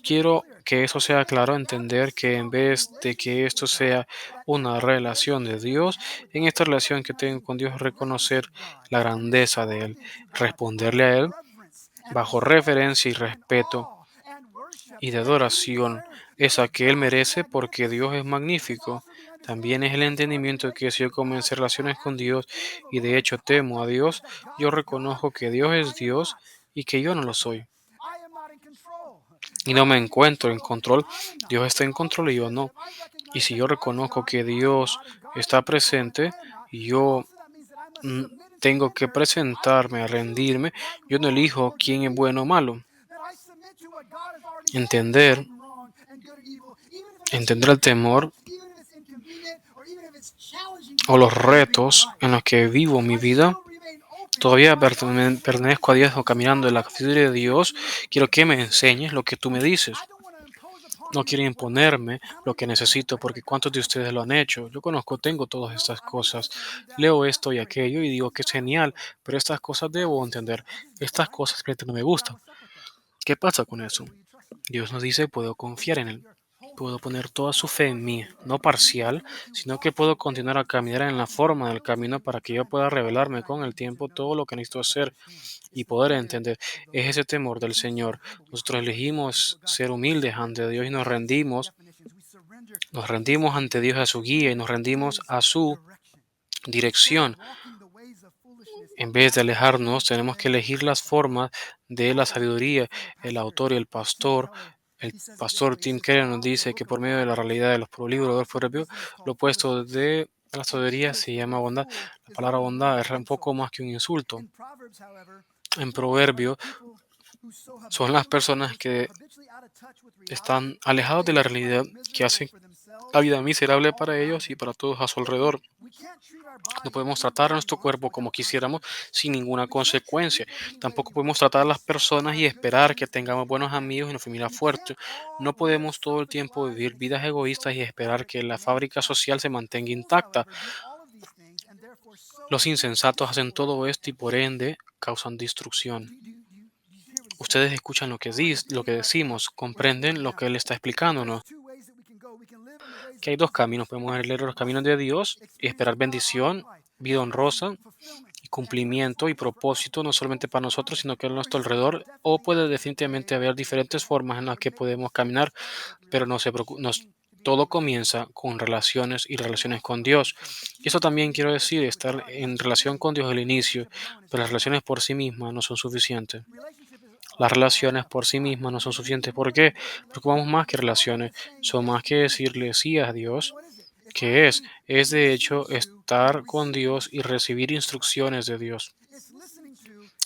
Quiero que eso sea claro, entender que en vez de que esto sea una relación de Dios, en esta relación que tengo con Dios, reconocer la grandeza de Él, responderle a Él bajo reverencia y respeto y de adoración, esa que Él merece porque Dios es magnífico. También es el entendimiento de que si yo comencé relaciones con Dios y de hecho temo a Dios, yo reconozco que Dios es Dios y que yo no lo soy. Y no me encuentro en control. Dios está en control y yo no. Y si yo reconozco que Dios está presente y yo mm, tengo que presentarme a rendirme, yo no elijo quién es bueno o malo. Entender, entender el temor o los retos en los que vivo mi vida. Todavía pertenezco a Dios o caminando en la sabiduría de Dios. Quiero que me enseñes lo que tú me dices. No quiero imponerme lo que necesito porque ¿cuántos de ustedes lo han hecho? Yo conozco, tengo todas estas cosas. Leo esto y aquello y digo que es genial, pero estas cosas debo entender. Estas cosas que no me gustan. ¿Qué pasa con eso? Dios nos dice, puedo confiar en Él. Puedo poner toda su fe en mí, no parcial, sino que puedo continuar a caminar en la forma del camino para que yo pueda revelarme con el tiempo todo lo que necesito hacer y poder entender. Es ese temor del Señor. Nosotros elegimos ser humildes ante Dios y nos rendimos ante Dios a su guía y nos rendimos a su dirección. En vez de alejarnos, tenemos que elegir las formas de la sabiduría. El autor y el pastor Tim Keller nos dice que por medio de la realidad de los libros del proverbio, lo opuesto de la sabiduría se llama bondad. La palabra bondad es un poco más que un insulto. En proverbio, son las personas que están alejados de la realidad, que hacen la vida miserable para ellos y para todos a su alrededor. No podemos tratar a nuestro cuerpo como quisiéramos sin ninguna consecuencia. Tampoco podemos tratar a las personas y esperar que tengamos buenos amigos y una familia fuerte. No podemos todo el tiempo vivir vidas egoístas y esperar que la fábrica social se mantenga intacta. Los insensatos hacen todo esto y por ende causan destrucción. Ustedes escuchan lo que decimos, comprenden lo que él está explicándonos. Que hay dos caminos. Podemos elegir los caminos de Dios y esperar bendición, vida honrosa y cumplimiento y propósito, no solamente para nosotros, sino que a nuestro alrededor. O puede definitivamente haber diferentes formas en las que podemos caminar, pero no se todo comienza con relaciones y relaciones con Dios. Y eso también quiero decir, estar en relación con Dios al inicio, pero las relaciones por sí mismas no son suficientes. Las relaciones por sí mismas no son suficientes. ¿Por qué? Porque vamos más que relaciones. Son más que decirle sí a Dios. ¿Qué es? Es de hecho estar con Dios y recibir instrucciones de Dios.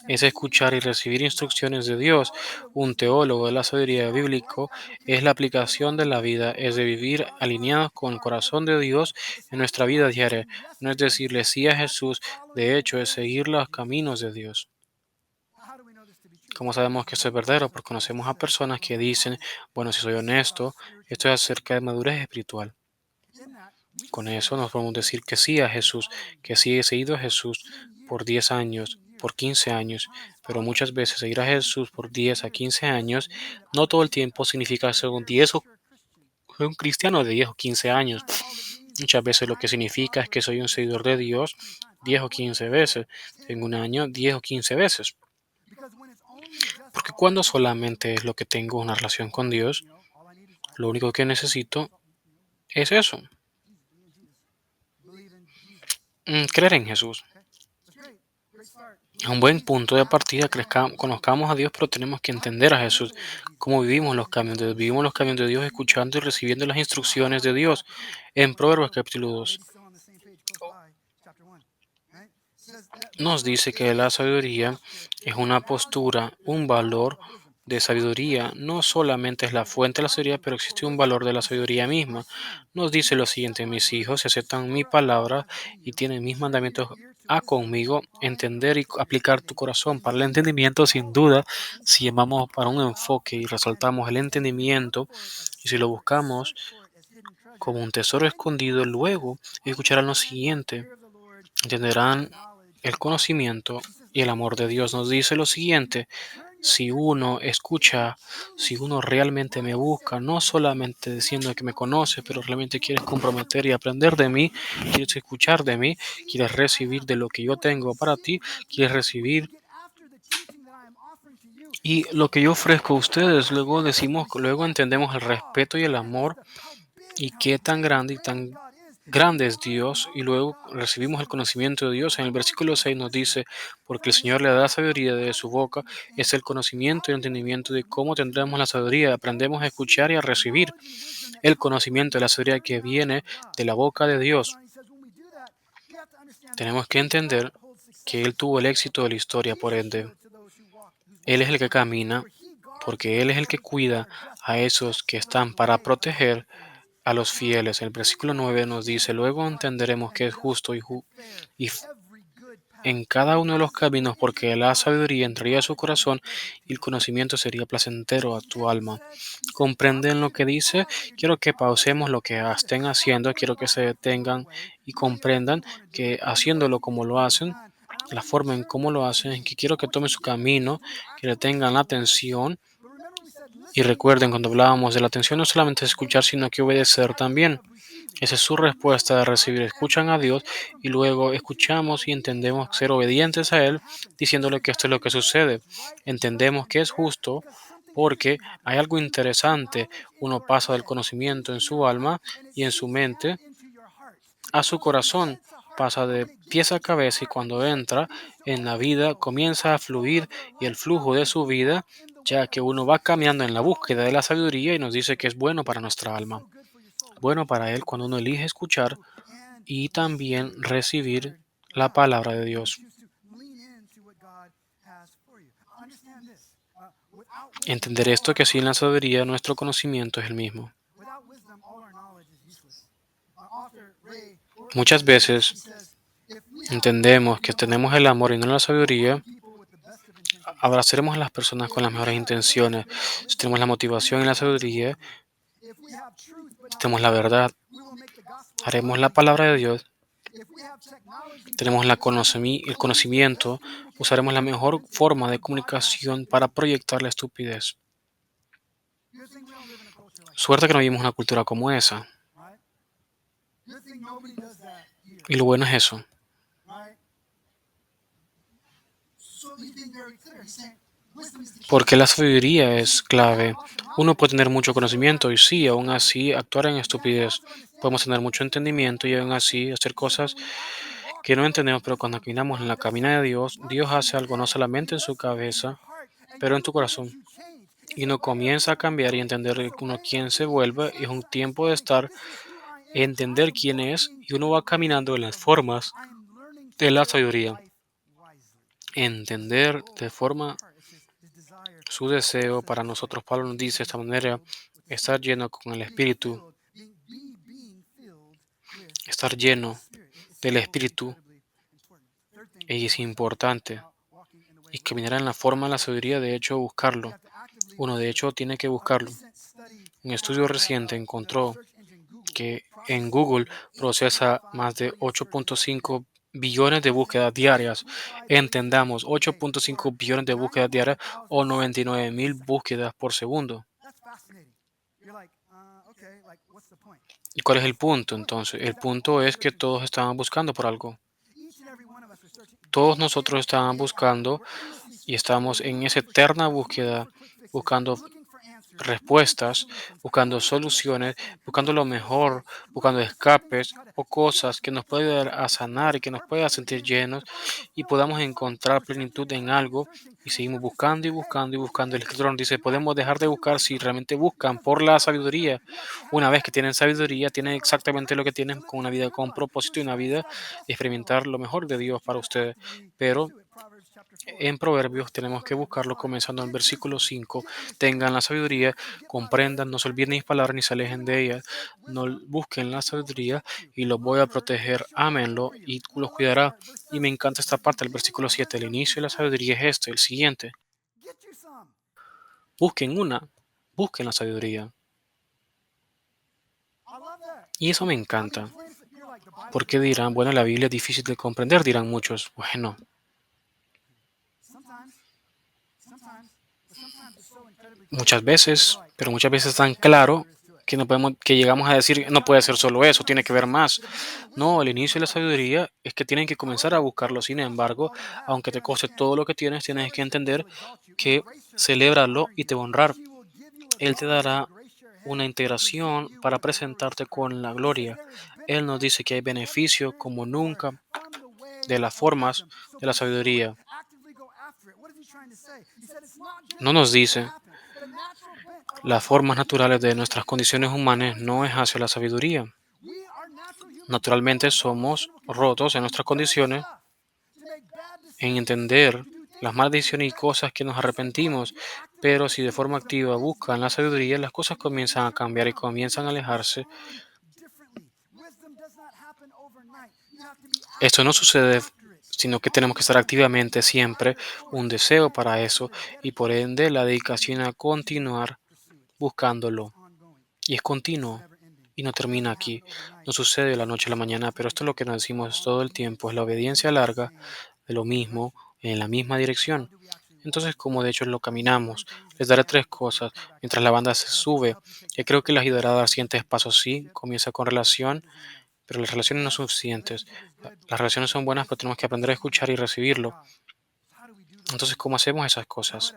Es escuchar y recibir instrucciones de Dios. Un teólogo de la sabiduría bíblico es la aplicación de la vida, es de vivir alineados con el corazón de Dios en nuestra vida diaria. No es decirle sí a Jesús, de hecho es seguir los caminos de Dios. ¿Cómo sabemos que esto es verdadero? Porque conocemos a personas que dicen, bueno, si soy honesto, esto es acerca de madurez espiritual. Con eso nos podemos decir que sí a Jesús, que sí he seguido a Jesús por 10 años, por 15 años, pero muchas veces seguir a Jesús por 10 a 15 años, no todo el tiempo significa ser un 10 o un cristiano de 10 o 15 años. Muchas veces lo que significa es que soy un seguidor de Dios 10 o 15 veces, en un año 10 o 15 veces. Porque cuando solamente es lo que tengo una relación con Dios, lo único que necesito es eso, creer en Jesús. Es un buen punto de partida, conozcamos a Dios, pero tenemos que entender a Jesús, cómo vivimos los caminos de Dios. Vivimos los caminos de Dios escuchando y recibiendo las instrucciones de Dios. En Proverbios capítulo 2 nos dice que la sabiduría es una postura, un valor de sabiduría. No solamente es la fuente de la sabiduría, pero existe un valor de la sabiduría misma. Nos dice lo siguiente: mis hijos, si aceptan mi palabra y tienen mis mandamientos a conmigo, entender y aplicar tu corazón para el entendimiento, sin duda, si llamamos para un enfoque y resaltamos el entendimiento, y si lo buscamos como un tesoro escondido, luego escucharán lo siguiente: entenderán el conocimiento y el amor de Dios. Nos dice lo siguiente: si uno escucha, si uno realmente me busca, no solamente diciendo que me conoce, pero realmente quieres comprometer y aprender de mí, quieres escuchar de mí, quieres recibir de lo que yo tengo para ti, quieres recibir y lo que yo ofrezco a ustedes, luego entendemos el respeto y el amor y qué tan grande y tan grande es Dios y luego recibimos el conocimiento de Dios. En el versículo 6 nos dice, porque el Señor le da sabiduría de su boca, es el conocimiento y entendimiento de cómo tendremos la sabiduría. Aprendemos a escuchar y a recibir el conocimiento de la sabiduría que viene de la boca de Dios. Tenemos que entender que Él tuvo el éxito de la historia, por ende, Él es el que camina, porque Él es el que cuida a esos que están para proteger a los fieles. El versículo 9 nos dice, luego entenderemos que es justo y en cada uno de los caminos, porque la sabiduría entraría a su corazón y el conocimiento sería placentero a tu alma. ¿Comprenden lo que dice? Quiero que pausemos lo que estén haciendo, quiero que se detengan y comprendan que haciéndolo como lo hacen, la forma en cómo lo hacen, que quiero que tomen su camino, que le tengan la atención y recuerden cuando hablábamos de la atención no solamente es escuchar, sino que obedecer también. Esa es su respuesta de recibir. Escuchan a Dios y luego escuchamos y entendemos ser obedientes a Él, diciéndole que esto es lo que sucede. Entendemos que es justo porque hay algo interesante. Uno pasa del conocimiento en su alma y en su mente a su corazón. Pasa de pies a cabeza y cuando entra en la vida comienza a fluir y el flujo de su vida, ya que uno va caminando en la búsqueda de la sabiduría y nos dice que es bueno para nuestra alma. Bueno para Él cuando uno elige escuchar y también recibir la palabra de Dios. Entender esto que así en la sabiduría nuestro conocimiento es el mismo. Muchas veces entendemos que tenemos el amor y no la sabiduría, abrazaremos a las personas con las mejores intenciones. Si tenemos la motivación y la sabiduría, si tenemos la verdad, haremos la palabra de Dios, tenemos el conocimiento, usaremos la mejor forma de comunicación para proyectar la estupidez. Suerte que no vivimos una cultura como esa. Y lo bueno es eso. Porque la sabiduría es clave. Uno puede tener mucho conocimiento y sí, aún así actuar en estupidez. Podemos tener mucho entendimiento y aún así hacer cosas que no entendemos, pero cuando caminamos en la camina de Dios, Dios hace algo no solamente en su cabeza, pero en tu corazón. Y uno comienza a cambiar y entender uno quién se vuelve y es un tiempo de estar, entender quién es y uno va caminando en las formas de la sabiduría. Entender de forma su deseo para nosotros. Pablo nos dice de esta manera, estar lleno con el Espíritu, estar lleno del Espíritu y es importante. Y caminar en la forma de la sabiduría, de hecho, buscarlo. Uno, de hecho, tiene que buscarlo. Un estudio reciente encontró que en Google procesa más de 8.5 billones de búsquedas diarias. Entendamos, 8.5 billones de búsquedas diarias o 99.000 búsquedas por segundo. ¿Y cuál es el punto entonces? El punto es que todos estaban buscando por algo. Todos nosotros estábamos buscando y estamos en esa eterna búsqueda, buscando respuestas, buscando soluciones, buscando lo mejor, buscando escapes o cosas que nos puedan ayudar a sanar y que nos puedan sentir llenos y podamos encontrar plenitud en algo y seguimos buscando y buscando y buscando. El escritor nos dice, podemos dejar de buscar si realmente buscan por la sabiduría. Una vez que tienen sabiduría, tienen exactamente lo que tienen con una vida con propósito y una vida de experimentar lo mejor de Dios para ustedes. Pero en Proverbios tenemos que buscarlo comenzando en el versículo 5. Tengan la sabiduría, comprendan, no se olviden mis palabras ni se alejen de ellas. No busquen la sabiduría y los voy a proteger. Ámenlo y los cuidará. Y me encanta esta parte del versículo 7. El inicio de la sabiduría es este, el siguiente. Busquen una, busquen la sabiduría. Y eso me encanta. Porque dirán, bueno, la Biblia es difícil de comprender, dirán muchos. Bueno, muchas veces, pero muchas veces tan claro que no podemos, que llegamos a decir, no puede ser solo eso, tiene que ver más. No, el inicio de la sabiduría es que tienen que comenzar a buscarlo. Sin embargo, aunque te coste todo lo que tienes, tienes que entender que celébralo y te va a honrar. Él te dará una integración para presentarte con la gloria. Él nos dice que hay beneficio como nunca de las formas de la sabiduría. No nos dice las formas naturales de nuestras condiciones humanas no es hacia la sabiduría. Naturalmente somos rotos en nuestras condiciones en entender las malas decisiones y cosas que nos arrepentimos, pero si de forma activa buscan la sabiduría, las cosas comienzan a cambiar y comienzan a alejarse. Esto no sucede, sino que tenemos que estar activamente siempre un deseo para eso y por ende la dedicación a continuar buscándolo. Y es continuo y no termina aquí. No sucede de la noche a la mañana, pero esto es lo que nos decimos todo el tiempo, es la obediencia larga de lo mismo en la misma dirección. Entonces, como de hecho lo caminamos, les daré tres cosas mientras la banda se sube, que creo que les ayudará a dar siguientes pasos. Sí, comienza con relación, pero las relaciones no son suficientes. Las relaciones son buenas, pero tenemos que aprender a escuchar y recibirlo. Entonces, ¿cómo hacemos esas cosas?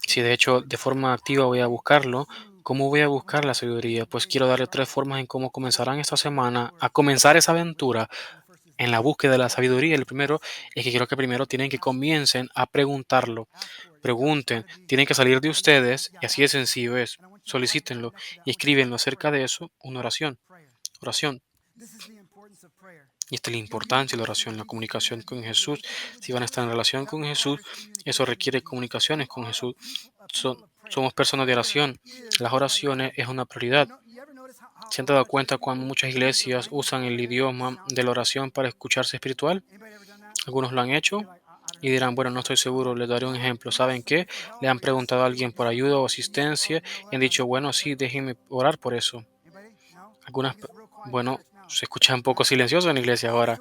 Si de hecho de forma activa voy a buscarlo, ¿cómo voy a buscar la sabiduría? Pues quiero darle tres formas en cómo comenzarán esta semana a comenzar esa aventura en la búsqueda de la sabiduría. El primero es que quiero que primero tienen que comiencen a preguntarlo. Pregunten, tienen que salir de ustedes y así de sencillo es. Solicítenlo y escríbenlo acerca de eso, una oración. Oración. Y esta es la importancia de la oración, la comunicación con Jesús. Si van a estar en relación con Jesús, eso requiere comunicaciones con Jesús. Somos personas de oración. Las oraciones es una prioridad. ¿Se han dado cuenta cuando muchas iglesias usan el idioma de la oración para escucharse espiritual? Algunos lo han hecho y dirán, bueno, no estoy seguro, les daré un ejemplo. ¿Saben qué? Le han preguntado a alguien por ayuda o asistencia y han dicho, bueno, sí, déjenme orar por eso. Algunas, bueno, se escucha un poco silencioso en la iglesia ahora.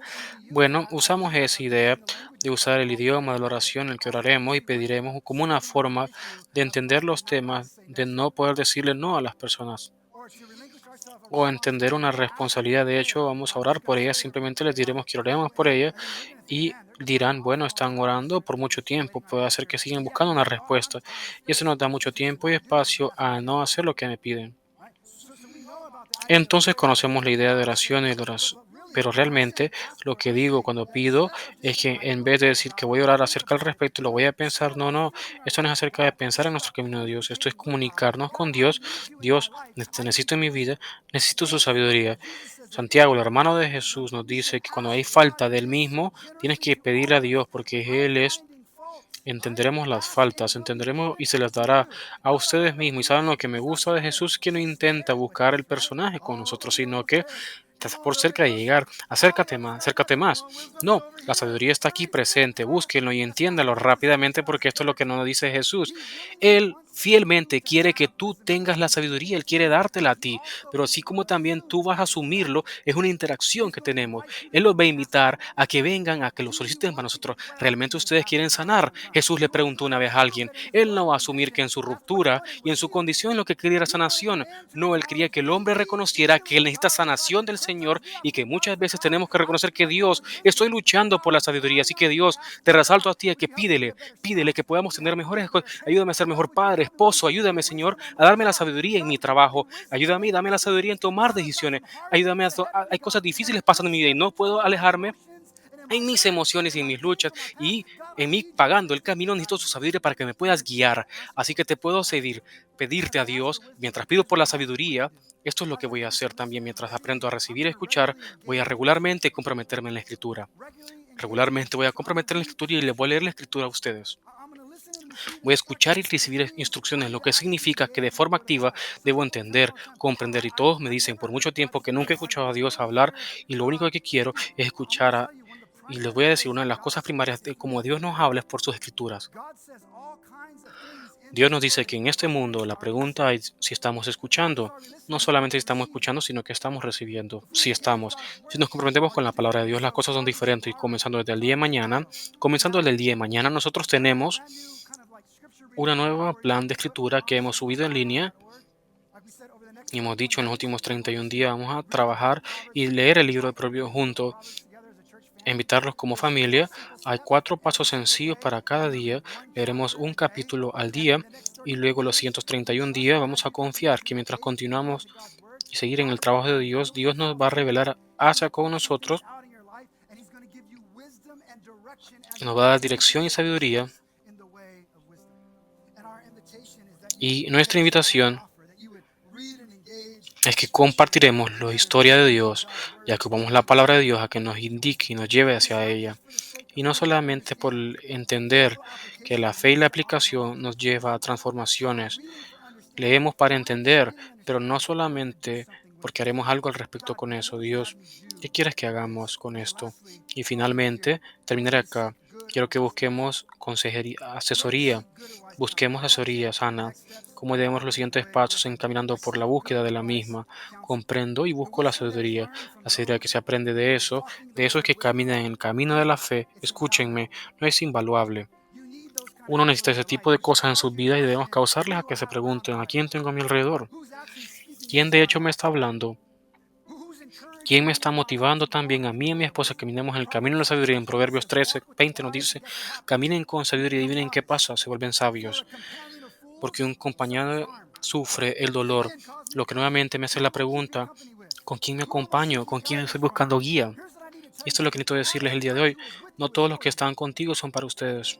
Bueno, usamos esa idea de usar el idioma de la oración en el que oraremos y pediremos como una forma de entender los temas, de no poder decirle no a las personas o entender una responsabilidad. De hecho, vamos a orar por ellas, simplemente les diremos que oremos por ellas y dirán, bueno, están orando por mucho tiempo, puede hacer que sigan buscando una respuesta. Y eso nos da mucho tiempo y espacio a no hacer lo que me piden. Entonces conocemos la idea de oración y de oración. Pero realmente lo que digo cuando pido es que en vez de decir que voy a orar acerca al respecto, lo voy a pensar, no, no, esto no es acerca de pensar en nuestro camino de Dios, esto es comunicarnos con Dios. Dios, te necesito en mi vida, necesito su sabiduría. Santiago, el hermano de Jesús, nos dice que cuando hay falta del mismo, tienes que pedirle a Dios porque Él es. Entenderemos las faltas, entenderemos y se las dará a ustedes mismos. Y saben lo que me gusta de Jesús, que no intenta buscar el personaje con nosotros, sino que estás por cerca de llegar. Acércate más, acércate más. No, la sabiduría está aquí presente. Búsquenlo y entiéndalo rápidamente porque esto es lo que nos dice Jesús. Él fielmente quiere que tú tengas la sabiduría, Él quiere dártela a ti, pero así como también tú vas a asumirlo, es una interacción que tenemos. Él los va a invitar a que vengan, a que lo soliciten para nosotros. ¿Realmente ustedes quieren sanar? Jesús le preguntó una vez a alguien. Él no va a asumir que en su ruptura y en su condición lo que quería era sanación. No, Él quería que el hombre reconociera que Él necesita sanación del Señor y que muchas veces tenemos que reconocer que Dios, estoy luchando por la sabiduría, así que Dios, te resalto a ti a que pídele que podamos tener mejores cosas. Ayúdame a ser mejor padre, esposo, ayúdame, Señor, a darme la sabiduría en mi trabajo. Ayúdame, dame la sabiduría en tomar decisiones. Ayúdame hay cosas difíciles pasando en mi vida y no puedo alejarme en mis emociones y en mis luchas y en mí pagando el camino necesito su sabiduría para que me puedas guiar. Así que te puedo pedirte a Dios, mientras pido por la sabiduría, esto es lo que voy a hacer también mientras aprendo a recibir y escuchar, voy a regularmente comprometerme en la escritura. Regularmente voy a comprometer en la escritura y le voy a leer la escritura a ustedes. Voy a escuchar y recibir instrucciones, lo que significa que de forma activa debo entender, comprender. Y todos me dicen por mucho tiempo que nunca he escuchado a Dios hablar y lo único que quiero es y les voy a decir una de las cosas primarias de cómo Dios nos habla es por sus escrituras. Dios nos dice que en este mundo la pregunta es si estamos escuchando. No solamente si estamos escuchando, sino que estamos recibiendo. Si estamos. Si nos comprometemos con la palabra de Dios, las cosas son diferentes. Y comenzando desde el día de mañana, nosotros tenemos una nueva plan de escritura que hemos subido en línea. Y hemos dicho en los últimos 31 días vamos a trabajar y leer el libro de Proverbios juntos, invitarlos como familia. Hay 4 pasos sencillos para cada día. Leeremos un capítulo al día y luego los 131 días vamos a confiar que mientras continuamos y seguir en el trabajo de Dios, Dios nos va a revelar hacia con nosotros, nos va a dar dirección y sabiduría. Y nuestra invitación es que compartiremos la historia de Dios y ocupamos la palabra de Dios a que nos indique y nos lleve hacia ella. Y no solamente por entender que la fe y la aplicación nos lleva a transformaciones. Leemos para entender, pero no solamente porque haremos algo al respecto con eso. Dios, ¿qué quieres que hagamos con esto? Y finalmente, terminaré acá. Quiero que busquemos asesoría. Busquemos asesoría sana. ¿Cómo debemos los siguientes pasos encaminando por la búsqueda de la misma? Comprendo y busco la sabiduría que se aprende de esos que caminan en el camino de la fe. Escúchenme, no es invaluable. Uno necesita ese tipo de cosas en sus vidas y debemos causarles a que se pregunten, ¿a quién tengo a mi alrededor? ¿Quién de hecho me está hablando? ¿Quién me está motivando también a mí y a mi esposa que caminemos en el camino de la sabiduría? En Proverbios 13:20 nos dice, caminen con sabiduría y adivinen qué pasa, se vuelven sabios. Porque un compañero sufre el dolor, lo que nuevamente me hace la pregunta, ¿con quién me acompaño? ¿Con quién estoy buscando guía? Esto es lo que necesito decirles el día de hoy. No todos los que están contigo son para ustedes.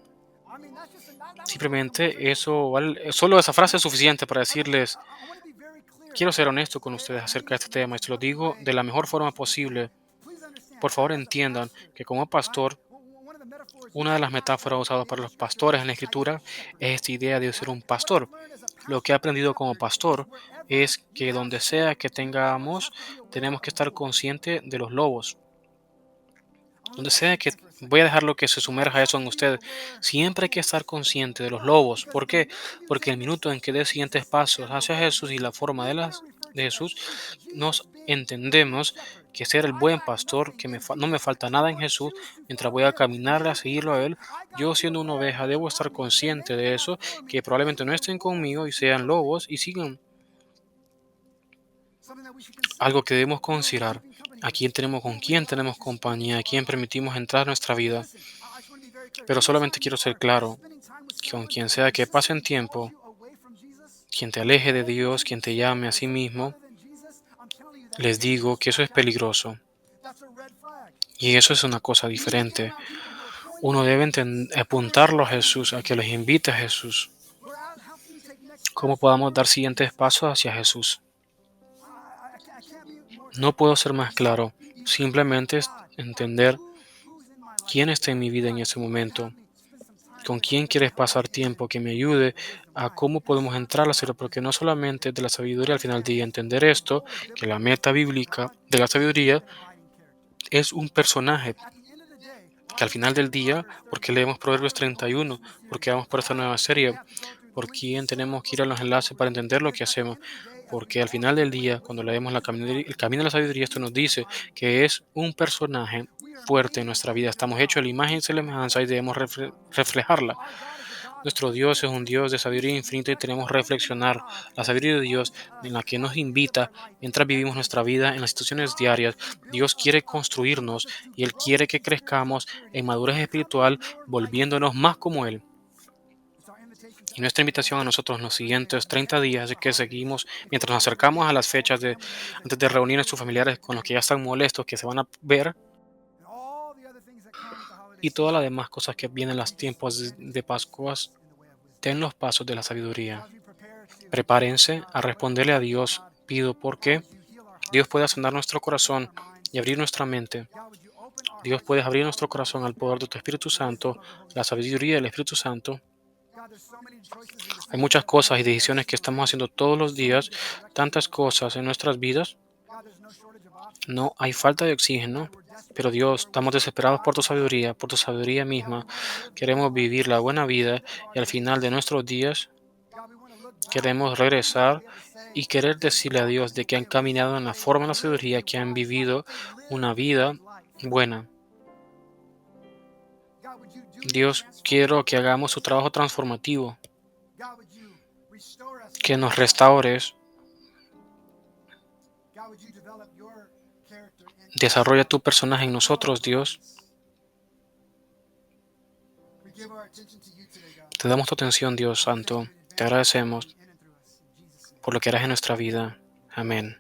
Simplemente eso, solo esa frase es suficiente para decirles, quiero ser honesto con ustedes acerca de este tema y se lo digo de la mejor forma posible. Por favor entiendan que como pastor, una de las metáforas usadas para los pastores en la escritura es esta idea de ser un pastor. Lo que he aprendido como pastor es que donde sea que tengamos, tenemos que estar conscientes de los lobos. Donde sea que voy a dejarlo que se sumerja eso en usted. Siempre hay que estar consciente de los lobos. ¿Por qué? Porque el minuto en que dé siguientes pasos hacia Jesús y la forma de Jesús, nos entendemos que ser el buen pastor, que no me falta nada en Jesús, mientras voy a caminar a seguirlo a Él, yo siendo una oveja debo estar consciente de eso, que probablemente no estén conmigo y sean lobos y sigan. Algo que debemos considerar, con quién tenemos compañía, a quién permitimos entrar a nuestra vida. Pero solamente quiero ser claro, que con quien sea que pasen tiempo, quien te aleje de Dios, quien te llame a sí mismo, les digo que eso es peligroso. Y eso es una cosa diferente. Uno debe apuntarlo a Jesús, a que los invite a Jesús. ¿Cómo podamos dar siguientes pasos hacia Jesús? No puedo ser más claro. Simplemente es entender quién está en mi vida en ese momento. ¿Con quién quieres pasar tiempo que me ayude a cómo podemos entrar a la sabiduría? Porque no solamente de la sabiduría al final del día entender esto, que la meta bíblica de la sabiduría es un personaje, que al final del día, porque leemos Proverbios 31, porque vamos por esta nueva serie, por quién tenemos que ir a los enlaces para entender lo que hacemos, porque al final del día, cuando leemos el camino de la sabiduría, esto nos dice que es un personaje fuerte en nuestra vida. Estamos hechos a la imagen y semejanza y debemos reflejarla. Nuestro Dios es un Dios de sabiduría infinita y tenemos que reflexionar la sabiduría de Dios en la que nos invita mientras vivimos nuestra vida en las situaciones diarias. Dios quiere construirnos y Él quiere que crezcamos en madurez espiritual, volviéndonos más como Él. Y nuestra invitación a nosotros en los siguientes 30 días es que seguimos, mientras nos acercamos a las fechas antes de reunir a sus familiares con los que ya están molestos, que se van a ver, y todas las demás cosas que vienen los tiempos de Pascuas, den los pasos de la sabiduría. Prepárense a responderle a Dios. Pido porque Dios puede sanar nuestro corazón y abrir nuestra mente. Dios puede abrir nuestro corazón al poder de tu Espíritu Santo, la sabiduría del Espíritu Santo. Hay muchas cosas y decisiones que estamos haciendo todos los días, tantas cosas en nuestras vidas. No hay falta de oxígeno, pero Dios, estamos desesperados por tu sabiduría misma. Queremos vivir la buena vida y al final de nuestros días queremos regresar y querer decirle a Dios de que han caminado en la forma de la sabiduría, que han vivido una vida buena. Dios, quiero que hagamos su trabajo transformativo, que nos restaures, desarrolla tu personaje en nosotros, Dios. Te damos tu atención, Dios Santo. Te agradecemos por lo que harás en nuestra vida. Amén.